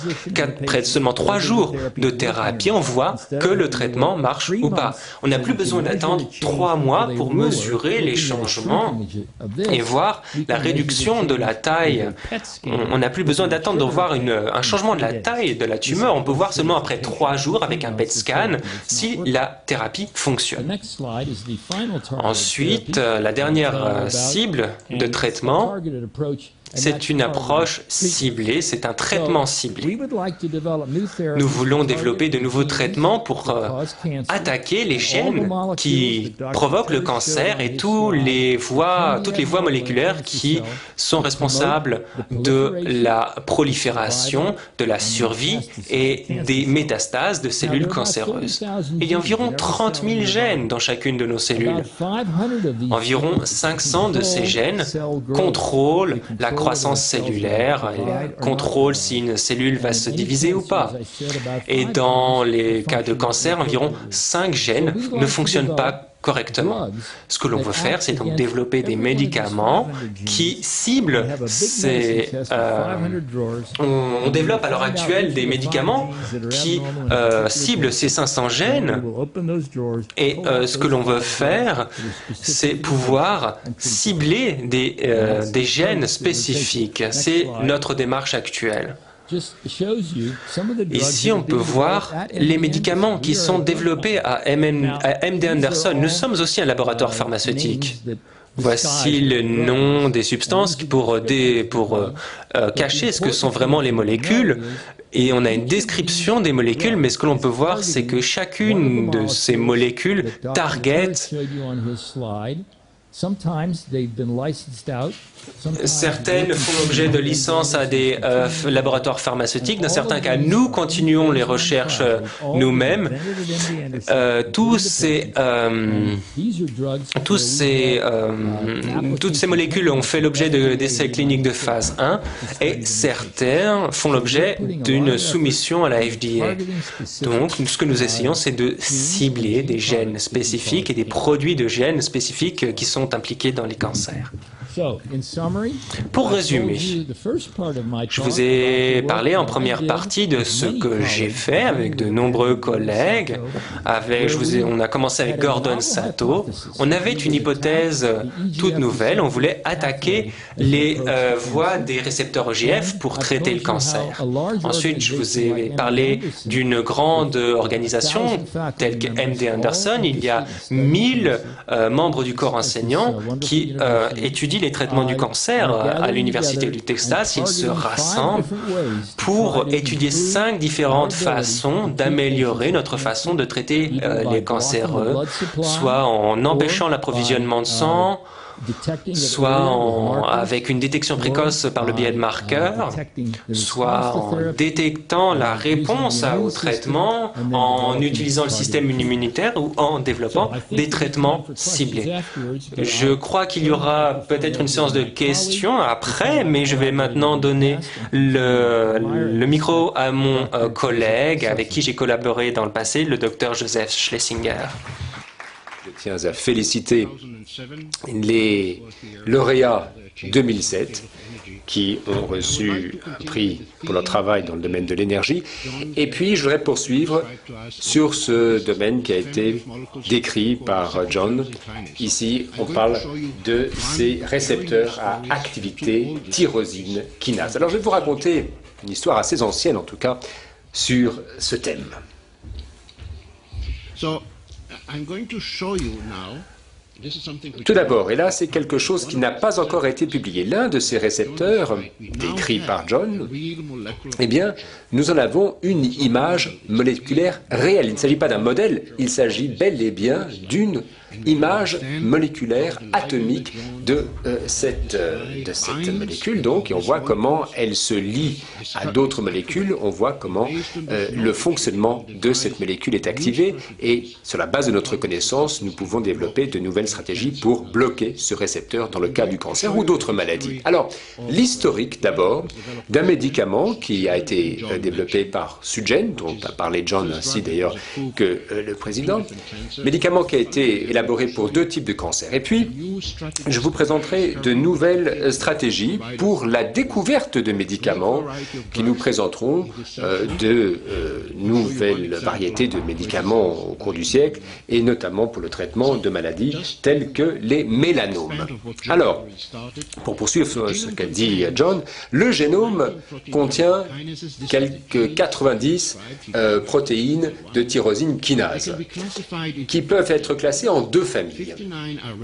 après seulement 3 jours de thérapie, on voit que le traitement marche ou pas. On n'a plus besoin d'attendre 3 mois pour mesurer les changements et voir la réduction de la taille. On n'a plus besoin d'attendre de voir un changement de la taille de la tumeur. On peut voir seulement après 3 jours avec un PET scan si la thérapie fonctionne. Ensuite, la dernière cible de traitement C'est une approche ciblée, c'est un traitement ciblé. Nous voulons développer de nouveaux traitements pour attaquer les gènes qui provoquent le cancer et toutes les voies moléculaires qui sont responsables de la prolifération, de la survie et des métastases de cellules cancéreuses. Il y a environ 30 000 gènes dans chacune de nos cellules. Environ 500 de ces gènes contrôlent la croissance cellulaire, contrôlent si une cellule va se diviser ou pas. Et dans les cas de cancer, environ 5 gènes ne fonctionnent pas correctement. Ce que l'on veut faire, c'est donc développer des médicaments qui ciblent ces... on développe à l'heure actuelle des médicaments qui ciblent ces 500 gènes et ce que l'on veut faire, c'est pouvoir cibler des gènes spécifiques. C'est notre démarche actuelle. Ici, on peut voir les médicaments qui sont développés à MD Anderson. Nous sommes aussi un laboratoire pharmaceutique. Voici le nom des substances pour cacher ce que sont vraiment les molécules. Et on a une description des molécules, mais ce que l'on peut voir, c'est que chacune de ces molécules target. Certaines font l'objet de licences à des laboratoires pharmaceutiques. Dans certains cas, nous continuons les recherches nous-mêmes. Toutes ces molécules ont fait l'objet d'essais cliniques de phase 1 et certains font l'objet d'une soumission à la FDA. Donc, ce que nous essayons, c'est de cibler des gènes spécifiques et des produits de gènes spécifiques qui sont impliqués dans les cancers. Pour résumer, je vous ai parlé en première partie de ce que j'ai fait avec de nombreux collègues. On a commencé avec Gordon Sato. On avait une hypothèse toute nouvelle. On voulait attaquer les voies des récepteurs EGF pour traiter le cancer. Ensuite, je vous ai parlé d'une grande organisation telle que MD Anderson. Il y a 1000 membres du corps enseignant qui étudient les traitements du cancer à l'Université du Texas. Ils se rassemblent pour étudier 5 différentes façons d'améliorer notre façon de traiter les cancéreux, soit en empêchant l'approvisionnement de sang, soit avec une détection précoce par le biais de marqueurs, soit en détectant la réponse au traitement, en utilisant le système immunitaire ou en développant des traitements ciblés. Je crois qu'il y aura peut-être une séance de questions après, mais je vais maintenant donner le micro à mon collègue avec qui j'ai collaboré dans le passé, le docteur Joseph Schlesinger. Je tiens à féliciter les lauréats 2007 qui ont reçu un prix pour leur travail dans le domaine de l'énergie. Et puis, je voudrais poursuivre sur ce domaine qui a été décrit par John. Ici, on parle de ces récepteurs à activité tyrosine kinase. Alors, je vais vous raconter une histoire assez ancienne, en tout cas, sur ce thème. Tout d'abord, et là c'est quelque chose qui n'a pas encore été publié, l'un de ces récepteurs, décrit par John, eh bien, nous en avons une image moléculaire réelle. Il ne s'agit pas d'un modèle, il s'agit bel et bien d'une image moléculaire atomique de cette molécule, donc, et on voit comment elle se lie à d'autres molécules, on voit comment le fonctionnement de cette molécule est activé, et sur la base de notre connaissance, nous pouvons développer de nouvelles stratégies pour bloquer ce récepteur dans le cas du cancer ou d'autres maladies. Alors, l'historique d'abord d'un médicament qui a été développé par Sugen, dont a parlé John ainsi d'ailleurs que le président, médicament qui a été élaboré pour 2 types de cancers. Et puis, je vous présenterai de nouvelles stratégies pour la découverte de médicaments qui nous présenteront de nouvelles variétés de médicaments au cours du siècle, et notamment pour le traitement de maladies telles que les mélanomes. Alors, pour poursuivre ce qu'a dit John, le génome contient quelques 90 protéines de tyrosine kinase qui peuvent être classées en deux familles.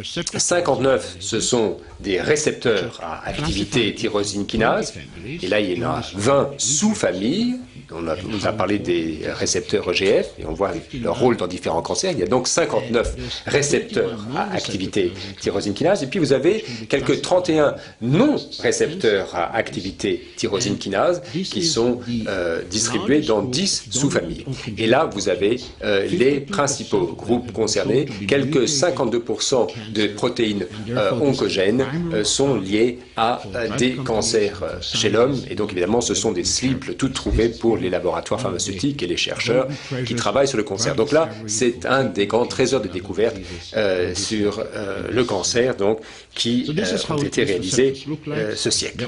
59, ce sont des récepteurs à activité tyrosine kinase, et là il y en a 20 sous-familles. On nous a parlé des récepteurs EGF, et on voit leur rôle dans différents cancers. Il y a donc 59 récepteurs à activité tyrosine kinase, et puis vous avez quelques 31 non-récepteurs à activité tyrosine kinase qui sont distribués dans 10 sous-familles. Et là, vous avez les principaux groupes concernés. Quelques 52% de protéines oncogènes sont liées à des cancers chez l'homme, et donc évidemment, ce sont des cibles toutes trouvées pour les laboratoires pharmaceutiques et les chercheurs qui travaillent sur le cancer. Donc là, c'est un des grands trésors de découverte sur le cancer, donc, qui ont été réalisés ce siècle.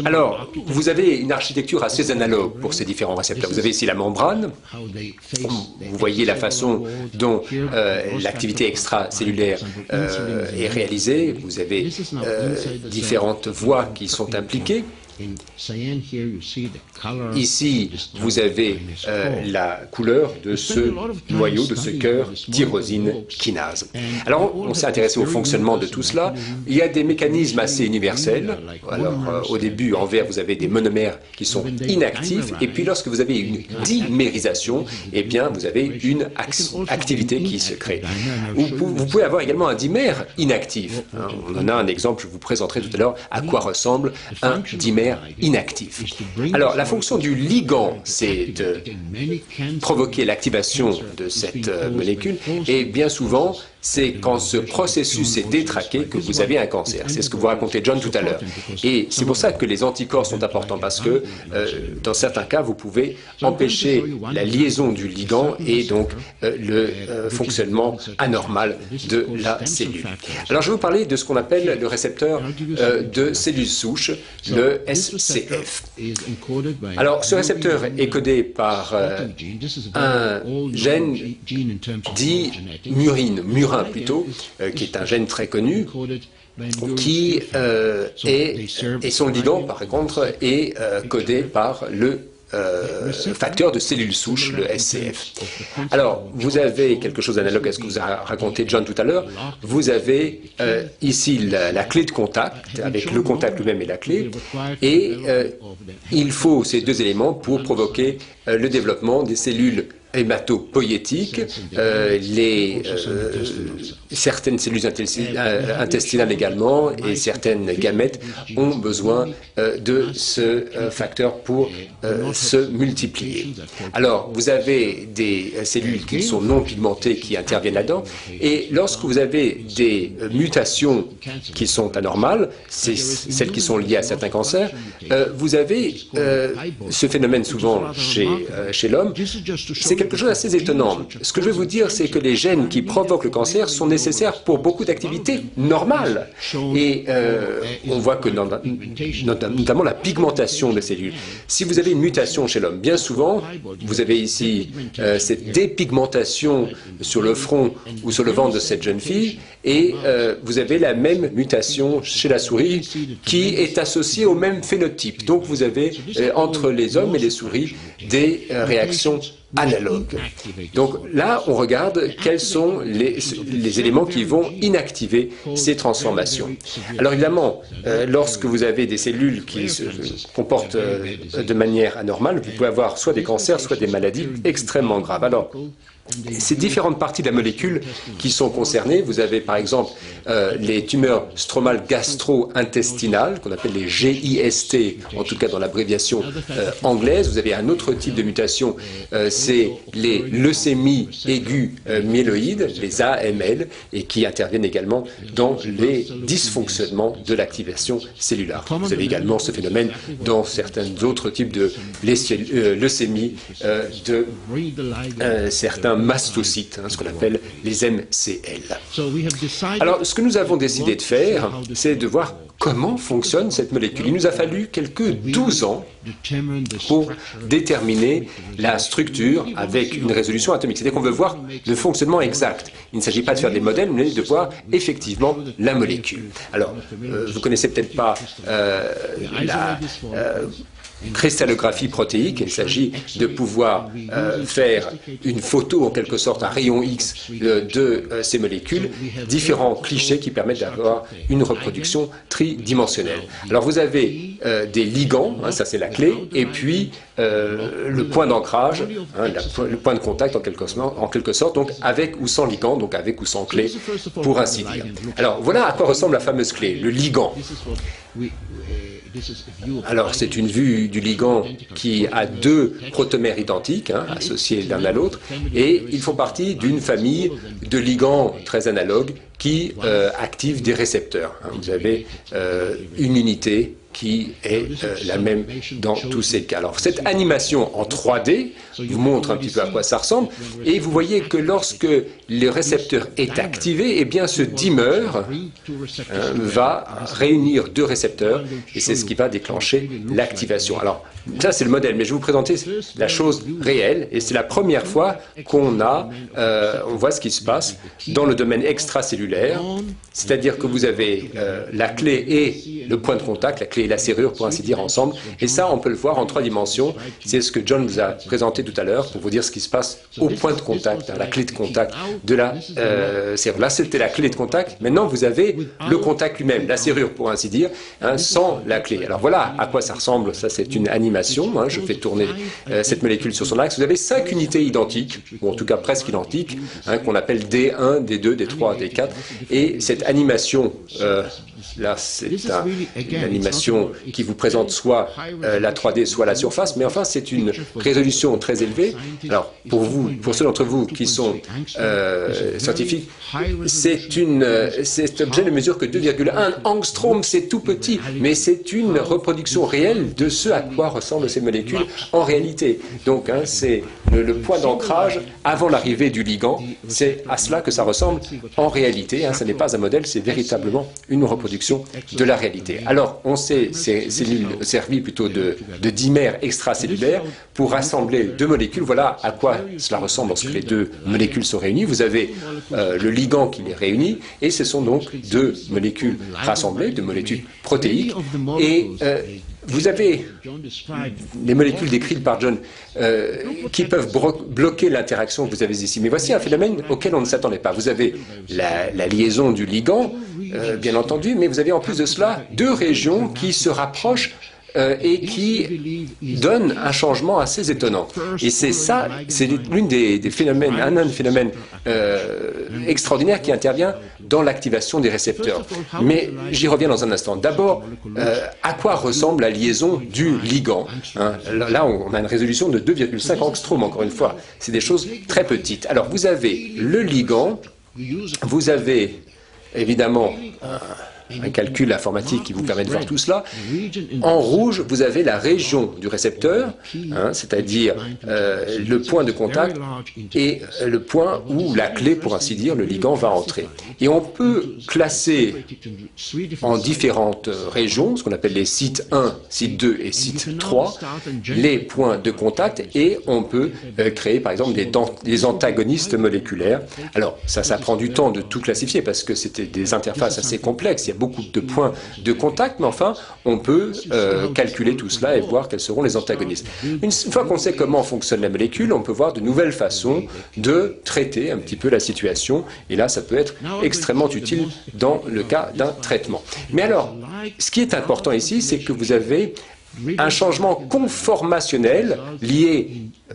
Alors, vous avez une architecture assez analogue pour ces différents récepteurs. Vous avez ici la membrane. Vous voyez la façon dont l'activité extracellulaire est réalisée. Vous avez différentes voies qui sont impliquées. Ici, vous avez la couleur de ce noyau, de ce cœur tyrosine kinase. Alors, on s'est intéressé au fonctionnement de tout cela. Il y a des mécanismes assez universels. Alors, au début, en vert, vous avez des monomères qui sont inactifs, et puis lorsque vous avez une dimérisation, eh bien, vous avez une activité qui se crée. Vous pouvez avoir également un dimère inactif. On en a un exemple, je vous présenterai tout à l'heure à quoi ressemble un dimère inactif. Alors, la fonction du ligand, c'est de provoquer l'activation de cette molécule, et bien souvent, c'est quand ce processus est détraqué que vous avez un cancer. C'est ce que vous racontez, John, tout à l'heure. Et c'est pour ça que les anticorps sont importants, parce que dans certains cas, vous pouvez empêcher la liaison du ligand et donc le fonctionnement anormal de la cellule. Alors, je vais vous parler de ce qu'on appelle le récepteur de cellules souches, le SCF. Alors, ce récepteur est codé par un gène dit murin plutôt, qui est un gène très connu, qui et son ligand, par contre, est codé par le facteur de cellules souches, le SCF. Alors, vous avez quelque chose d'analogue à ce que vous a raconté John tout à l'heure. Vous avez ici la clé de contact, avec le contact lui-même et la clé, et il faut ces deux éléments pour provoquer le développement des cellules hématopoïétiques, certaines cellules intestinales également et certaines gamètes ont besoin de ce facteur pour se multiplier. Alors, vous avez des cellules qui sont non pigmentées qui interviennent là-dedans, et lorsque vous avez des mutations qui sont anormales, c'est celles qui sont liées à certains cancers, vous avez ce phénomène souvent chez l'homme. C'est quelque chose d'assez étonnant. Ce que je vais vous dire, c'est que les gènes qui provoquent le cancer sont nécessaires pour beaucoup d'activités normales. Et on voit que notamment la pigmentation des cellules. Si vous avez une mutation chez l'homme, bien souvent, vous avez ici cette dépigmentation sur le front ou sur le ventre de cette jeune fille, et vous avez la même mutation chez la souris qui est associée au même phénotype. Donc vous avez entre les hommes et les souris des réactions analogues. Donc là, on regarde quels sont les éléments qui vont inactiver ces transformations. Alors évidemment, lorsque vous avez des cellules qui se comportent de manière anormale, vous pouvez avoir soit des cancers, soit des maladies extrêmement graves. Alors, ces différentes parties de la molécule qui sont concernées, vous avez par exemple les tumeurs stromales gastro-intestinales, qu'on appelle les GIST, en tout cas dans l'abréviation anglaise. Vous avez un autre type de mutation, c'est les leucémies aiguës myéloïdes, les AML, et qui interviennent également dans les dysfonctionnements de l'activation cellulaire. Vous avez également ce phénomène dans certains autres types de leucémies de certains un mastocyte, ce qu'on appelle les MCL. Alors, ce que nous avons décidé de faire, c'est de voir comment fonctionne cette molécule. Il nous a fallu quelques 12 ans pour déterminer la structure avec une résolution atomique. C'est-à-dire qu'on veut voir le fonctionnement exact. Il ne s'agit pas de faire des modèles, mais de voir effectivement la molécule. Alors, vous connaissez peut-être pas la cristallographie protéique. Il s'agit de pouvoir faire une photo, en quelque sorte, un rayon X de ces molécules, différents clichés qui permettent d'avoir une reproduction tridimensionnelle. Alors vous avez des ligands, ça c'est la clé, et puis le point d'ancrage, le point de contact en quelque sorte, donc avec ou sans ligand, donc avec ou sans clé, pour ainsi dire. Alors voilà à quoi ressemble la fameuse clé, le ligand. Alors, c'est une vue du ligand qui a deux protomères identiques, associés l'un à l'autre, et ils font partie d'une famille de ligands très analogues qui activent des récepteurs. Vous avez une unité qui est la même dans tous ces cas. Alors, cette animation en 3D vous montre un petit peu à quoi ça ressemble, et vous voyez que lorsque le récepteur est activé, eh bien ce dimmer va réunir deux récepteurs, et c'est ce qui va déclencher l'activation. Alors, ça c'est le modèle, mais je vais vous présenter la chose réelle, et c'est la première fois qu'on voit ce qui se passe dans le domaine extracellulaire, c'est-à-dire que vous avez la clé et le point de contact, la clé et la serrure pour ainsi dire ensemble, et ça on peut le voir en 3 dimensions. C'est ce que John vous a présenté tout à l'heure pour vous dire ce qui se passe au point de contact, la clé de contact de la serrure. Là c'était la clé de contact, maintenant vous avez le contact lui-même, la serrure pour ainsi dire, sans la clé. Alors voilà à quoi ça ressemble, ça c'est une animation, je fais tourner cette molécule sur son axe. Vous avez 5 unités identiques, ou en tout cas presque identiques, qu'on appelle D1, D2, D3, D4, et cette animation, là c'est une animation qui vous présente soit la 3D, soit la surface, mais enfin c'est une résolution très élevée. Alors pour ceux d'entre vous qui sont scientifiques, cet objet ne mesure que 2,1 angstrom, c'est tout petit, mais c'est une reproduction réelle de ce à quoi ressemblent ces molécules en réalité. Donc c'est le point d'ancrage avant l'arrivée du ligand, c'est à cela que ça ressemble en réalité. Ce n'est pas un modèle, c'est véritablement une reproduction de la réalité. Alors on s'est servi plutôt de dimères extracellulaires pour rassembler deux molécules. Voilà à quoi cela ressemble lorsque les deux molécules sont réunies. Vous avez le ligand qui les réunit, et ce sont donc deux molécules rassemblées, deux molécules protéiques, et vous avez les molécules décrites par John qui peuvent bloquer l'interaction que vous avez ici. Mais voici un phénomène auquel on ne s'attendait pas. Vous avez la liaison du ligand, bien entendu, mais vous avez en plus de cela deux régions qui se rapprochent et qui donne un changement assez étonnant. Et c'est ça, c'est l'une des phénomènes, un des phénomènes extraordinaires qui intervient dans l'activation des récepteurs. Mais j'y reviens dans un instant. D'abord, à quoi ressemble la liaison du ligand, Là, on a une résolution de 2,5 angstrom, encore une fois. C'est des choses très petites. Alors, vous avez le ligand, vous avez évidemment un calcul informatique qui vous permet de voir tout cela. En rouge, vous avez la région du récepteur, c'est-à-dire le point de contact et le point où la clé, pour ainsi dire, le ligand va entrer. Et on peut classer en différentes régions, ce qu'on appelle les sites 1, site 2 et site 3, les points de contact, et on peut créer par exemple des antagonistes moléculaires. Alors ça prend du temps de tout classifier parce que c'était des interfaces assez complexes. Il y a beaucoup de points de contact, mais enfin, on peut calculer tout cela et voir quels seront les antagonistes. Une fois qu'on sait comment fonctionne la molécule, on peut voir de nouvelles façons de traiter un petit peu la situation, et là, ça peut être extrêmement utile dans le cas d'un traitement. Mais alors, ce qui est important ici, c'est que vous avez un changement conformationnel lié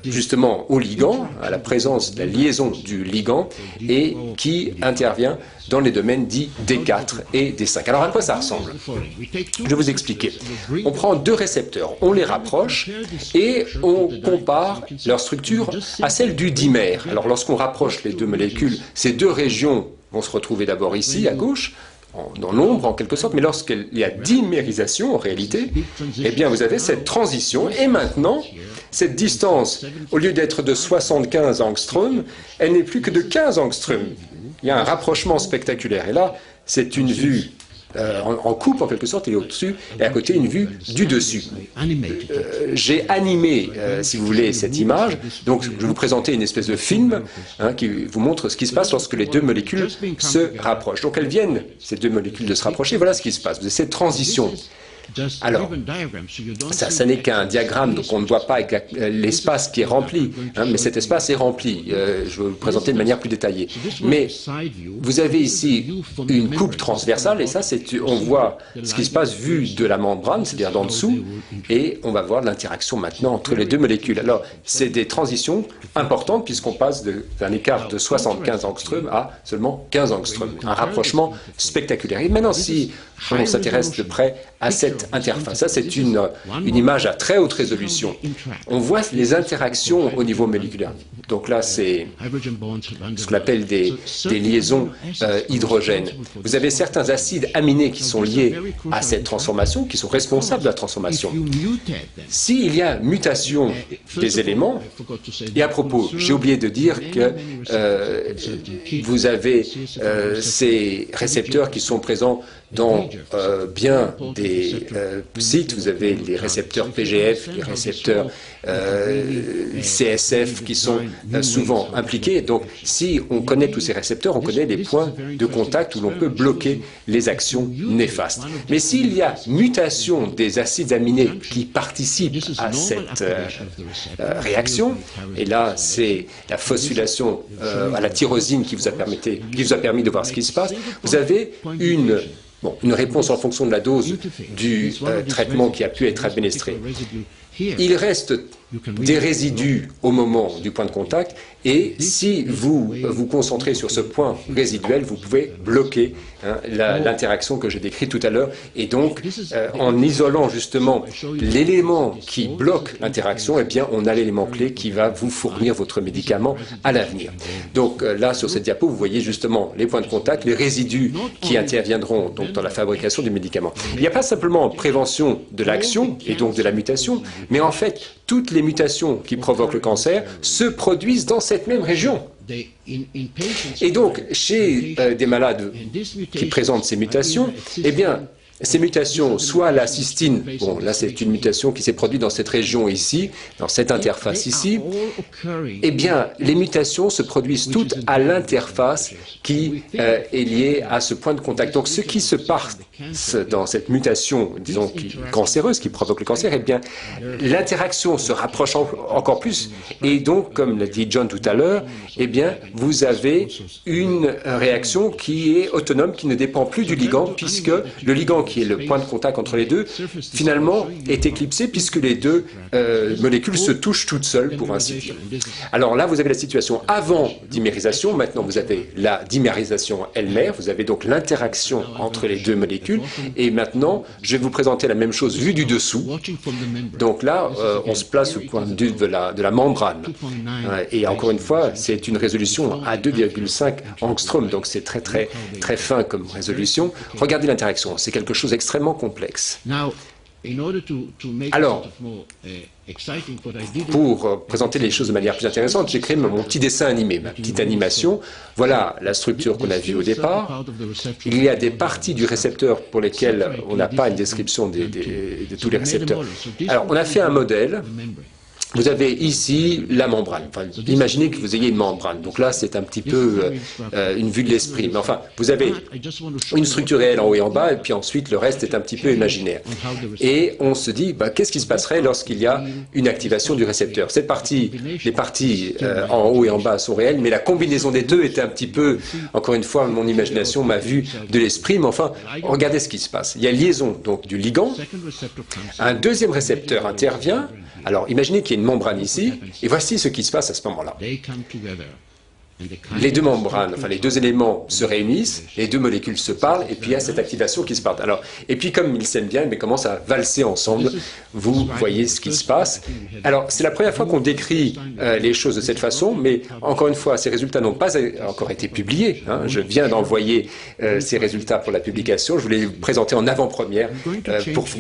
justement au ligand, à la présence de la liaison du ligand, et qui intervient dans les domaines dits D4 et D5. Alors à quoi ça ressemble? Je vais vous expliquer. On prend deux récepteurs, on les rapproche et on compare leur structure à celle du dimère. Alors lorsqu'on rapproche les deux molécules, ces deux régions vont se retrouver d'abord ici à gauche, dans l'ombre en quelque sorte, mais lorsqu'il y a dimérisation en réalité, eh bien vous avez cette transition et maintenant cette distance, au lieu d'être de 75 angstroms, elle n'est plus que de 15 angstroms. Il y a un rapprochement spectaculaire et là c'est une vue en coupe en quelque sorte, il est au-dessus et à côté une vue du dessus. J'ai animé, si vous voulez, cette image, donc je vais vous présenter une espèce de film qui vous montre ce qui se passe lorsque les deux molécules se rapprochent. Donc elles viennent, ces deux molécules, de se rapprocher, voilà ce qui se passe, vous avez cette transition. Alors, ça n'est qu'un diagramme, donc on ne voit pas l'espace qui est rempli, mais cet espace est rempli. Je vais vous le présenter de manière plus détaillée. Mais vous avez ici une coupe transversale, et ça, on voit ce qui se passe vu de la membrane, c'est-à-dire d'en dessous, et on va voir l'interaction maintenant entre les deux molécules. Alors, c'est des transitions importantes, puisqu'on passe d'un écart de 75 angstroms à seulement 15 angstroms. Un rapprochement spectaculaire. Et maintenant, si on s'intéresse de près à cette interface. Ça, c'est une image à très haute résolution. On voit les interactions au niveau moléculaire. Donc là, c'est ce qu'on appelle des liaisons hydrogènes. Vous avez certains acides aminés qui sont liés à cette transformation, qui sont responsables de la transformation. S'il y a mutation des éléments, et à propos, j'ai oublié de dire que vous avez ces récepteurs qui sont présents dans bien des sites. Vous avez les récepteurs PGF, les récepteurs CSF qui sont souvent impliqués. Donc, si on connaît tous ces récepteurs, on connaît les points de contact où l'on peut bloquer les actions néfastes. Mais s'il y a mutation des acides aminés qui participent à cette réaction, et là, c'est la phosphorylation à la tyrosine qui vous a permis de voir ce qui se passe, vous avez une réponse en fonction de la dose du traitement qui a pu être administré. Il reste des résidus au moment du point de contact et si vous vous concentrez sur ce point résiduel, vous pouvez bloquer l'interaction que j'ai décrite tout à l'heure et donc en isolant justement l'élément qui bloque l'interaction, eh bien on a l'élément clé qui va vous fournir votre médicament à l'avenir. Donc là sur cette diapo, vous voyez justement les points de contact, les résidus qui interviendront donc dans la fabrication du médicament. Il n'y a pas simplement prévention de l'action et donc de la mutation, mais en fait toutes les mutations qui provoquent le cancer se produisent dans cette même région. Et donc, chez des malades qui présentent ces mutations, eh bien, ces mutations, soit la cystine, bon là c'est une mutation qui s'est produite dans cette région ici, dans cette interface ici, eh bien les mutations se produisent toutes à l'interface qui est liée à ce point de contact. Donc ce qui se passe dans cette mutation, disons, cancéreuse qui provoque le cancer, eh bien l'interaction se rapproche encore plus et donc, comme l'a dit John tout à l'heure, eh bien vous avez une réaction qui est autonome, qui ne dépend plus du ligand, puisque le ligand qui est le point de contact entre les deux, finalement est éclipsé puisque les deux molécules se touchent toutes seules, pour ainsi dire. Alors là, vous avez la situation avant dimérisation, maintenant vous avez la dimérisation elle-même, vous avez donc l'interaction entre les deux molécules, et maintenant, je vais vous présenter la même chose vue du dessous. Donc là, on se place au point de vue de la membrane. Et encore une fois, c'est une résolution à 2,5 angstroms, donc c'est très très très fin comme résolution. Regardez l'interaction, c'est quelque chose d'extrêmement complexe. Alors, pour présenter les choses de manière plus intéressante, j'ai créé mon petit dessin animé, ma petite animation. Voilà la structure qu'on a vue au départ. Il y a des parties du récepteur pour lesquelles on n'a pas une description de tous les récepteurs. Alors, on a fait un modèle. Vous avez ici la membrane. Enfin, imaginez que vous ayez une membrane. Donc là, c'est un petit peu une vue de l'esprit. Mais enfin, vous avez une structure réelle en haut et en bas, et puis ensuite, le reste est un petit peu imaginaire. Et on se dit, qu'est-ce qui se passerait lorsqu'il y a une activation du récepteur? Les parties en haut et en bas sont réelles, mais la combinaison des deux était un petit peu, encore une fois, mon imagination m'a vu de l'esprit. Mais enfin, regardez ce qui se passe. Il y a liaison donc du ligand. Un deuxième récepteur intervient. Alors, imaginez qu'il y a une membrane ici, et voici ce qui se passe à ce moment-là. les deux membranes, enfin les deux éléments se réunissent, les deux molécules se parlent, et puis il y a cette activation qui se passe. Alors, et puis comme ils s'aiment bien, ils commencent à valser ensemble. Vous voyez ce qui se passe. Alors, c'est la première fois qu'on décrit les choses de cette façon, mais encore une fois, ces résultats n'ont pas encore été publiés. Hein. Je viens d'envoyer ces résultats pour la publication. Je voulais les présenter en avant-première pour vous.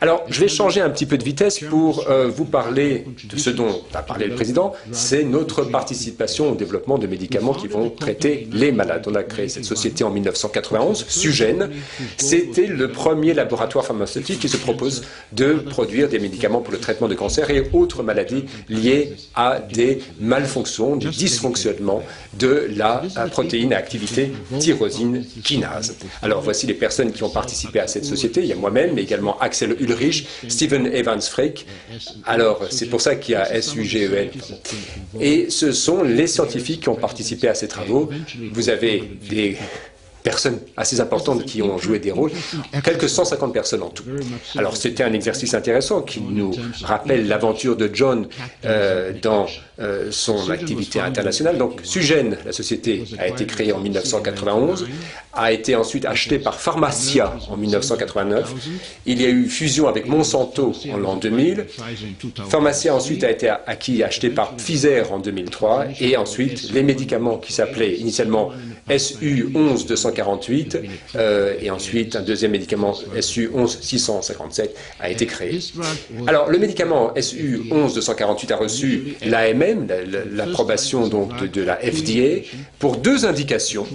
Alors, je vais changer un petit peu de vitesse pour vous parler de ce dont a parlé le président. C'est notre participation au développement de médicaments qui vont traiter les malades. On a créé cette société en 1991, Sugen. C'était le premier laboratoire pharmaceutique qui se propose de produire des médicaments pour le traitement de cancer et autres maladies liées à des malfonctions, des dysfonctionnements de la protéine à activité tyrosine kinase. Alors voici les personnes qui ont participé à cette société. Il y a moi-même, mais également Axel Ulrich, Stephen Evans-Freak. Alors c'est pour ça qu'il y a SUGEN. Et ce sont les scientifiques qui ont participé à ces travaux. Vous avez des personnes assez importantes qui ont joué des rôles, quelques 150 personnes en tout. Alors c'était un exercice intéressant qui nous rappelle l'aventure de John dans son activité internationale. Donc Sugen, la société, a été créée en 1991, a été ensuite achetée par Pharmacia en 1989. Il y a eu fusion avec Monsanto en l'an 2000. Pharmacia ensuite a été acheté par Pfizer en 2003 et ensuite les médicaments qui s'appelaient initialement SU-11-248 et ensuite un deuxième médicament SU-11-657 a été créé. Alors le médicament SU-11-248 a reçu l'AMM, l'approbation donc de la FDA, pour deux indications.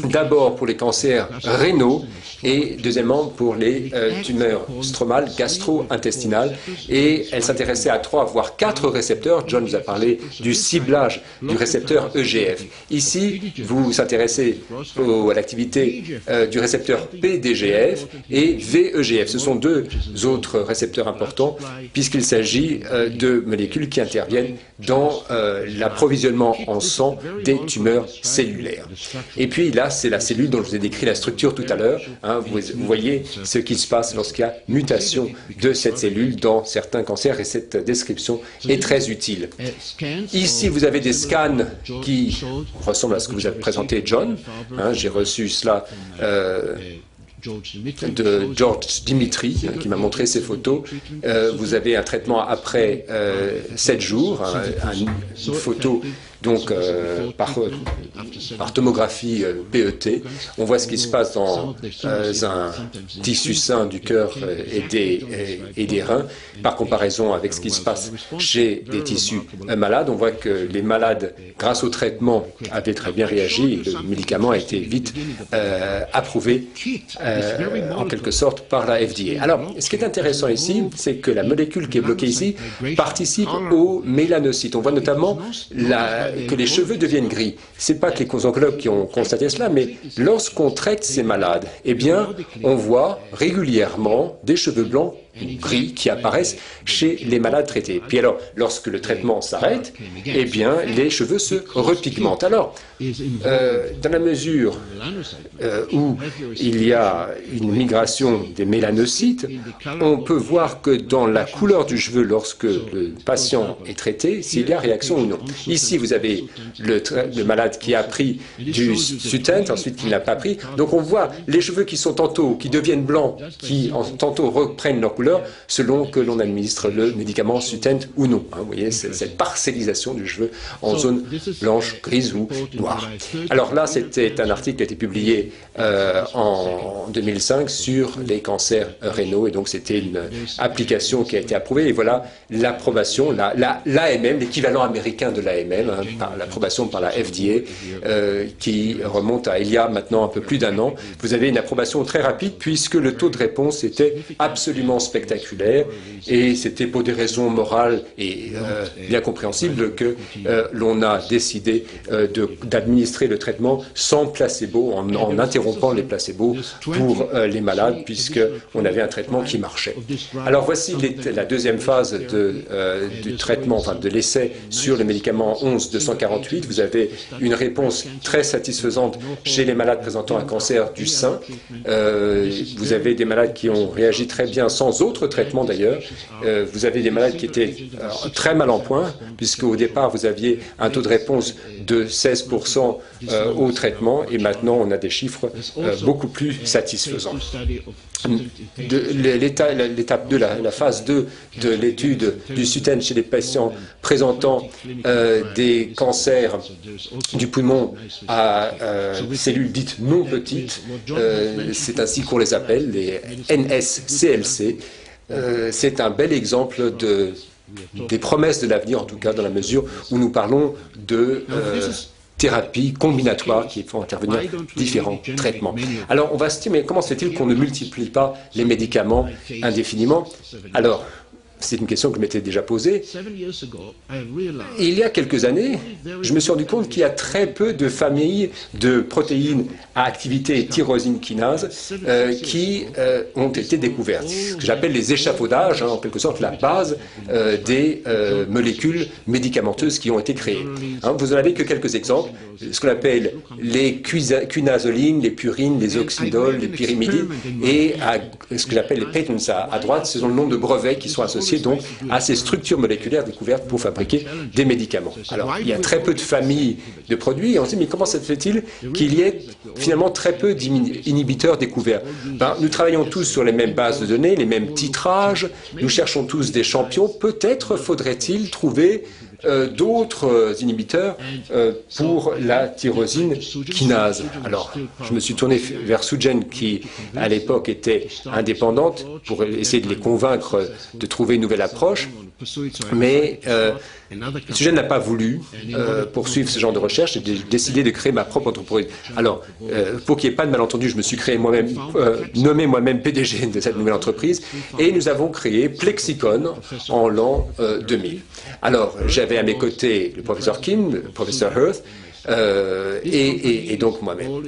D'abord pour les cancers rénaux et deuxièmement pour les tumeurs stromales gastro-intestinales. Et elle s'intéressait à 3 voire 4 récepteurs. John nous a parlé du ciblage du récepteur EGF. Ici, vous s'intéressez à l'activité du récepteur PDGF et VEGF. Ce sont deux autres récepteurs importants puisqu'il s'agit de molécules qui interviennent dans l'approvisionnement en sang des tumeurs cellulaires. Et puis là, c'est la cellule dont je vous ai décrit la structure tout à l'heure. Hein, vous voyez ce qui se passe lorsqu'il y a mutation de cette cellule dans certains cancers et cette description est très utile. Ici, vous avez des scans qui ressemblent à ce que vous avez présenté, John. Hein, j'ai reçu cela de George Dimitri, qui m'a montré ces photos. Vous avez un traitement après 7 jours, une photo donc par tomographie PET. On voit ce qui se passe dans un tissu sain du cœur et des reins, par comparaison avec ce qui se passe chez des tissus malades. On voit que les malades, grâce au traitement, avaient très bien réagi. Le médicament a été vite approuvé, en quelque sorte, par la FDA. Alors, ce qui est intéressant ici, c'est que la molécule qui est bloquée ici participe aux mélanocytes. On voit notamment que les cheveux deviennent gris. Ce n'est pas que les oncologues qui ont constaté cela, mais lorsqu'on traite ces malades, eh bien, on voit régulièrement des cheveux blancs gris qui apparaissent chez les malades traités. Puis alors, lorsque le traitement s'arrête, eh bien, les cheveux se repigmentent. Alors, dans la mesure où il y a une migration des mélanocytes, on peut voir que dans la couleur du cheveu, lorsque le patient est traité, s'il y a réaction ou non. Ici, vous avez le malade qui a pris du Sutent, ensuite qui ne l'a pas pris. Donc, on voit les cheveux qui deviennent blancs, qui tantôt reprennent leur couleur, selon que l'on administre le médicament Sutent ou non. Hein, vous voyez, cette parcellisation du cheveu en zone blanche, grise ou noire. Alors là, c'était un article qui a été publié en 2005 sur les cancers rénaux, et donc c'était une application qui a été approuvée, et voilà l'approbation, l'AMM, l'équivalent américain de l'AMM, hein, l'approbation par la FDA, qui remonte à il y a maintenant un peu plus d'1 an. Vous avez une approbation très rapide, puisque le taux de réponse était absolument spectaculaire, et c'était pour des raisons morales et bien compréhensibles que l'on a décidé d'administrer le traitement sans placebo, en interrompant les placebos pour les malades, puisqu'on avait un traitement qui marchait. Alors voici la deuxième phase du traitement, enfin de l'essai sur le médicament 11-248. Vous avez une réponse très satisfaisante chez les malades présentant un cancer du sein. Vous avez des malades qui ont réagi très bien sans sans autre traitement d'ailleurs. Vous avez des malades qui étaient très mal en point, puisque au départ, vous aviez un taux de réponse de 16% au traitement, et maintenant, on a des chiffres beaucoup plus satisfaisants. L'étape 2, la phase 2 de l'étude du SUTEN chez les patients présentant des cancers du poumon à cellules dites non petites, c'est ainsi qu'on les appelle, les NSCLC. C'est un bel exemple des promesses de l'avenir, en tout cas dans la mesure où nous parlons de thérapies combinatoires qui font intervenir différents traitements. Alors, on va se dire, mais comment se fait-il qu'on ne multiplie pas les médicaments indéfiniment? Alors, c'est une question que je m'étais déjà posée. Et il y a quelques années, je me suis rendu compte qu'il y a très peu de familles de protéines à activité tyrosine kinase qui ont été découvertes. Ce que j'appelle les échafaudages, en quelque sorte la base des molécules médicamenteuses qui ont été créées. Vous n'en avez que quelques exemples. Ce qu'on appelle les quinazolines, les purines, les oxydoles, les pyrimidines, et ce que j'appelle les patents à droite, ce sont le nombre de brevets qui sont associés donc à ces structures moléculaires découvertes pour fabriquer des médicaments. Alors, il y a très peu de familles de produits, et on se dit, mais comment se fait-il qu'il y ait finalement très peu d'inhibiteurs découverts? Nous travaillons tous sur les mêmes bases de données, les mêmes titrages, nous cherchons tous des champions. Peut-être faudrait-il trouver d'autres inhibiteurs pour la tyrosine kinase. Alors, je me suis tourné vers Sugen, qui à l'époque était indépendante, pour essayer de les convaincre de trouver une nouvelle approche, mais Sugen n'a pas voulu poursuivre ce genre de recherche et j'ai décidé de créer ma propre entreprise. Alors, pour qu'il n'y ait pas de malentendu, je me suis créé moi-même, nommé moi-même PDG de cette nouvelle entreprise, et nous avons créé Plexicon en l'an 2000. Alors, j'avais à mes côtés le professeur Kim, le professeur Hirth, et donc moi-même.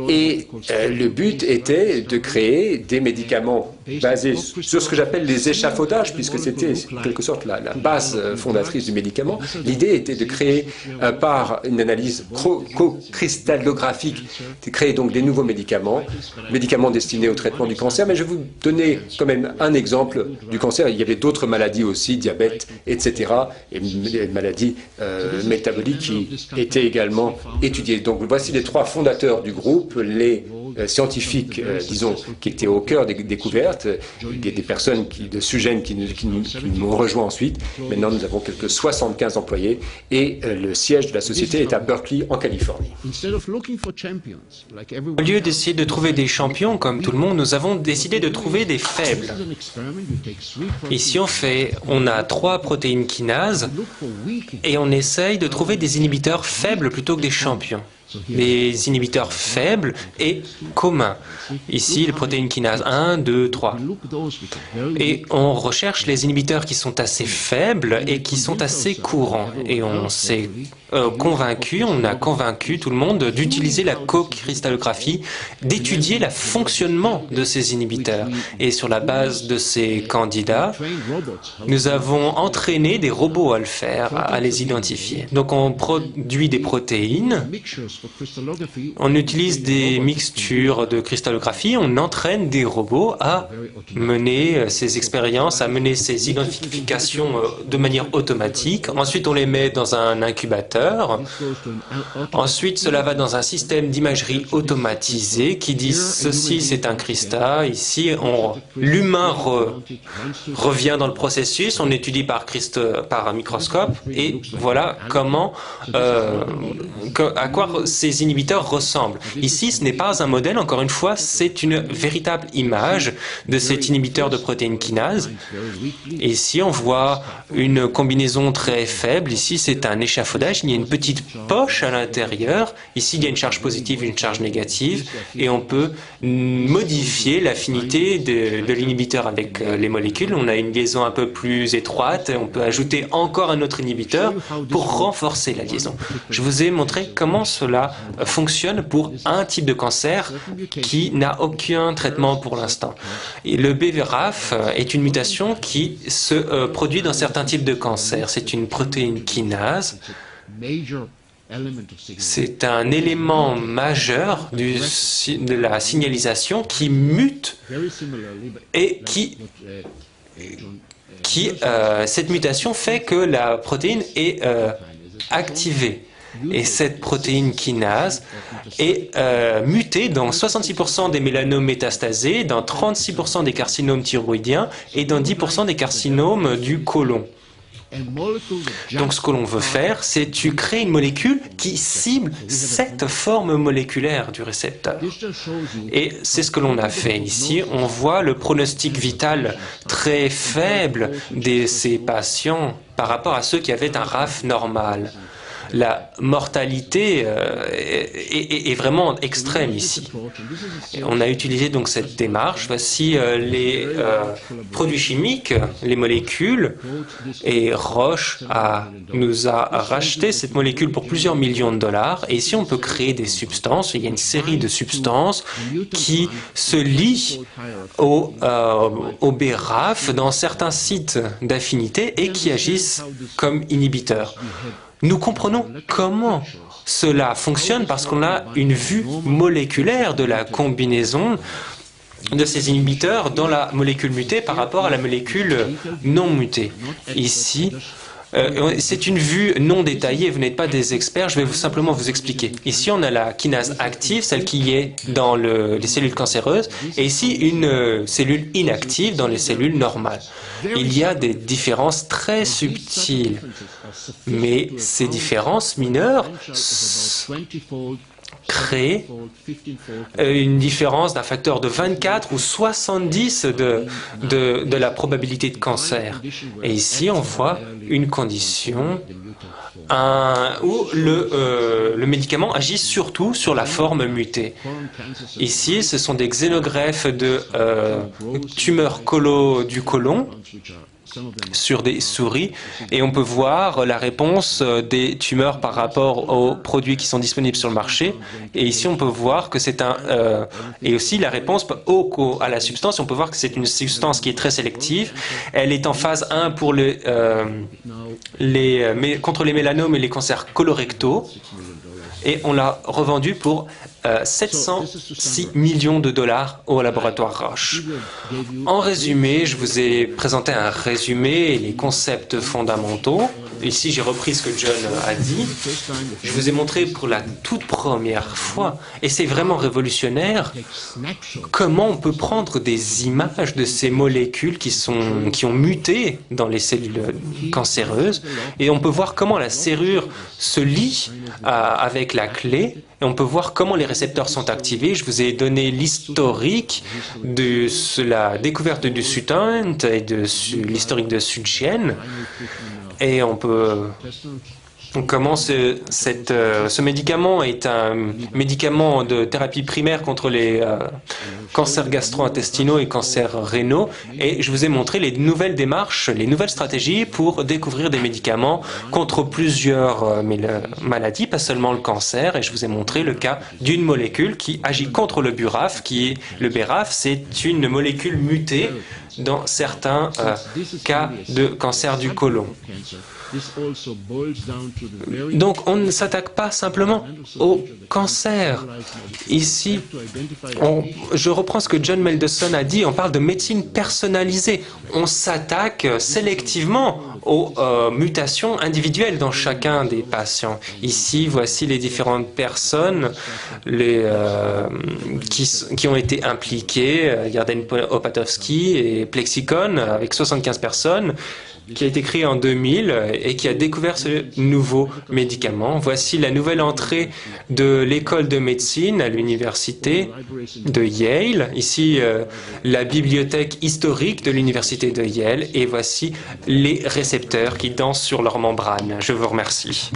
Et le but était de créer des médicaments basés sur ce que j'appelle les échafaudages, puisque c'était en quelque sorte la base fondatrice du médicament. L'idée était de créer par une analyse cristallographique, de créer donc des nouveaux médicaments destinés au traitement du cancer. Mais je vais vous donner quand même un exemple du cancer. Il y avait d'autres maladies aussi, diabète, etc., et des maladies métaboliques qui étaient également étudiés. Donc voici les trois fondateurs du groupe, les scientifiques, disons, qui étaient au cœur des découvertes, des personnes de Sugen qui m'ont rejoint ensuite. Maintenant, nous avons quelques 75 employés et le siège de la société est à Berkeley, en Californie. Au lieu d'essayer de trouver des champions, comme tout le monde, nous avons décidé de trouver des faibles. Ici, on a 3 protéines kinases et on essaye de trouver des inhibiteurs faibles plutôt que des champions. Les inhibiteurs faibles et communs. Ici, les protéines kinases 1, 2, 3. Et on recherche les inhibiteurs qui sont assez faibles et qui sont assez courants. Et on s'est convaincu, on a convaincu tout le monde d'utiliser la co-cristallographie, d'étudier le fonctionnement de ces inhibiteurs. Et sur la base de ces candidats, nous avons entraîné des robots à le faire, à les identifier. Donc on produit des protéines, on utilise des mixtures de cristallographie, on entraîne des robots à mener ces expériences, à mener ces identifications de manière automatique. Ensuite, on les met dans un incubateur. Ensuite, cela va dans un système d'imagerie automatisé qui dit ceci, c'est un cristal. Ici, l'humain revient dans le processus, on étudie par un microscope et voilà comment, à quoi ces inhibiteurs ressemblent. Ici, ce n'est pas un modèle, encore une fois, c'est une véritable image de cet inhibiteur de protéines kinase. Ici, on voit une combinaison très faible. Ici, c'est un échafaudage. Il y a une petite poche à l'intérieur. Ici, il y a une charge positive, une charge négative. Et on peut modifier l'affinité de l'inhibiteur avec les molécules. On a une liaison un peu plus étroite. On peut ajouter encore un autre inhibiteur pour renforcer la liaison. Je vous ai montré comment cela fonctionne pour un type de cancer qui n'a aucun traitement pour l'instant. Le BRAF est une mutation qui se produit dans certains types de cancers. C'est une protéine kinase C'est un élément majeur de la signalisation qui mute et cette mutation fait que la protéine est activée. Et cette protéine kinase est mutée dans 66% des mélanomes métastasés, dans 36% des carcinomes thyroïdiens et dans 10% des carcinomes du côlon. Donc ce que l'on veut faire, c'est tu crées une molécule qui cible cette forme moléculaire du récepteur. Et c'est ce que l'on a fait ici. On voit le pronostic vital très faible de ces patients par rapport à ceux qui avaient un RAF normal. La mortalité est vraiment extrême ici. Et on a utilisé donc cette démarche. Voici les produits chimiques, les molécules, et Roche nous a racheté cette molécule pour plusieurs millions de dollars. Et ici, on peut créer des substances. Il y a une série de substances qui se lient au BRAF dans certains sites d'affinité et qui agissent comme inhibiteurs. Nous comprenons comment cela fonctionne parce qu'on a une vue moléculaire de la combinaison de ces inhibiteurs dans la molécule mutée par rapport à la molécule non mutée. Ici, c'est une vue non détaillée, vous n'êtes pas des experts, je vais simplement vous expliquer. Ici, on a la kinase active, celle qui est dans les cellules cancéreuses, et ici, une cellule inactive dans les cellules normales. Il y a des différences très subtiles, mais ces différences mineures créent une différence d'un facteur de 24 ou 70 de la probabilité de cancer. Et ici, on voit une condition où le médicament agit surtout sur la forme mutée. Ici, ce sont des xénogreffes de tumeurs du côlon sur des souris et on peut voir la réponse des tumeurs par rapport aux produits qui sont disponibles sur le marché. Et ici, on peut voir que c'est et aussi la réponse à la substance, on peut voir que c'est une substance qui est très sélective. Elle est en phase 1 pour contre les mélanomes et les cancers colorectaux. Et on l'a revendu pour 706 millions de dollars au laboratoire Roche. En résumé, je vous ai présenté un résumé et les concepts fondamentaux. Ici, j'ai repris ce que John a dit. Je vous ai montré pour la toute première fois, et c'est vraiment révolutionnaire, comment on peut prendre des images de ces molécules qui ont muté dans les cellules cancéreuses, et on peut voir comment la serrure se lie avec la clé, et on peut voir comment les récepteurs sont activés. Je vous ai donné l'historique de la découverte du Sutent et de l'historique de Sugen. Et comment ce médicament est un médicament de thérapie primaire contre les cancers gastro-intestinaux et cancers rénaux. Et je vous ai montré les nouvelles démarches, les nouvelles stratégies pour découvrir des médicaments contre plusieurs maladies, pas seulement le cancer. Et je vous ai montré le cas d'une molécule qui agit contre le BRAF, le BRAF, c'est une molécule mutée dans certains cas de cancer du côlon. Donc, on ne s'attaque pas simplement au cancer. Ici, je reprends ce que John Meldeson a dit, on parle de médecine personnalisée. On s'attaque sélectivement aux mutations individuelles dans chacun des patients. Ici, voici les différentes personnes qui ont été impliquées, Yarden Opatowski et Plexicon, avec 75 personnes, qui a été créé en 2000 et qui a découvert ce nouveau médicament. Voici la nouvelle entrée de l'école de médecine à l'université de Yale. Ici, la bibliothèque historique de l'université de Yale. Et voici les récepteurs qui dansent sur leur membrane. Je vous remercie.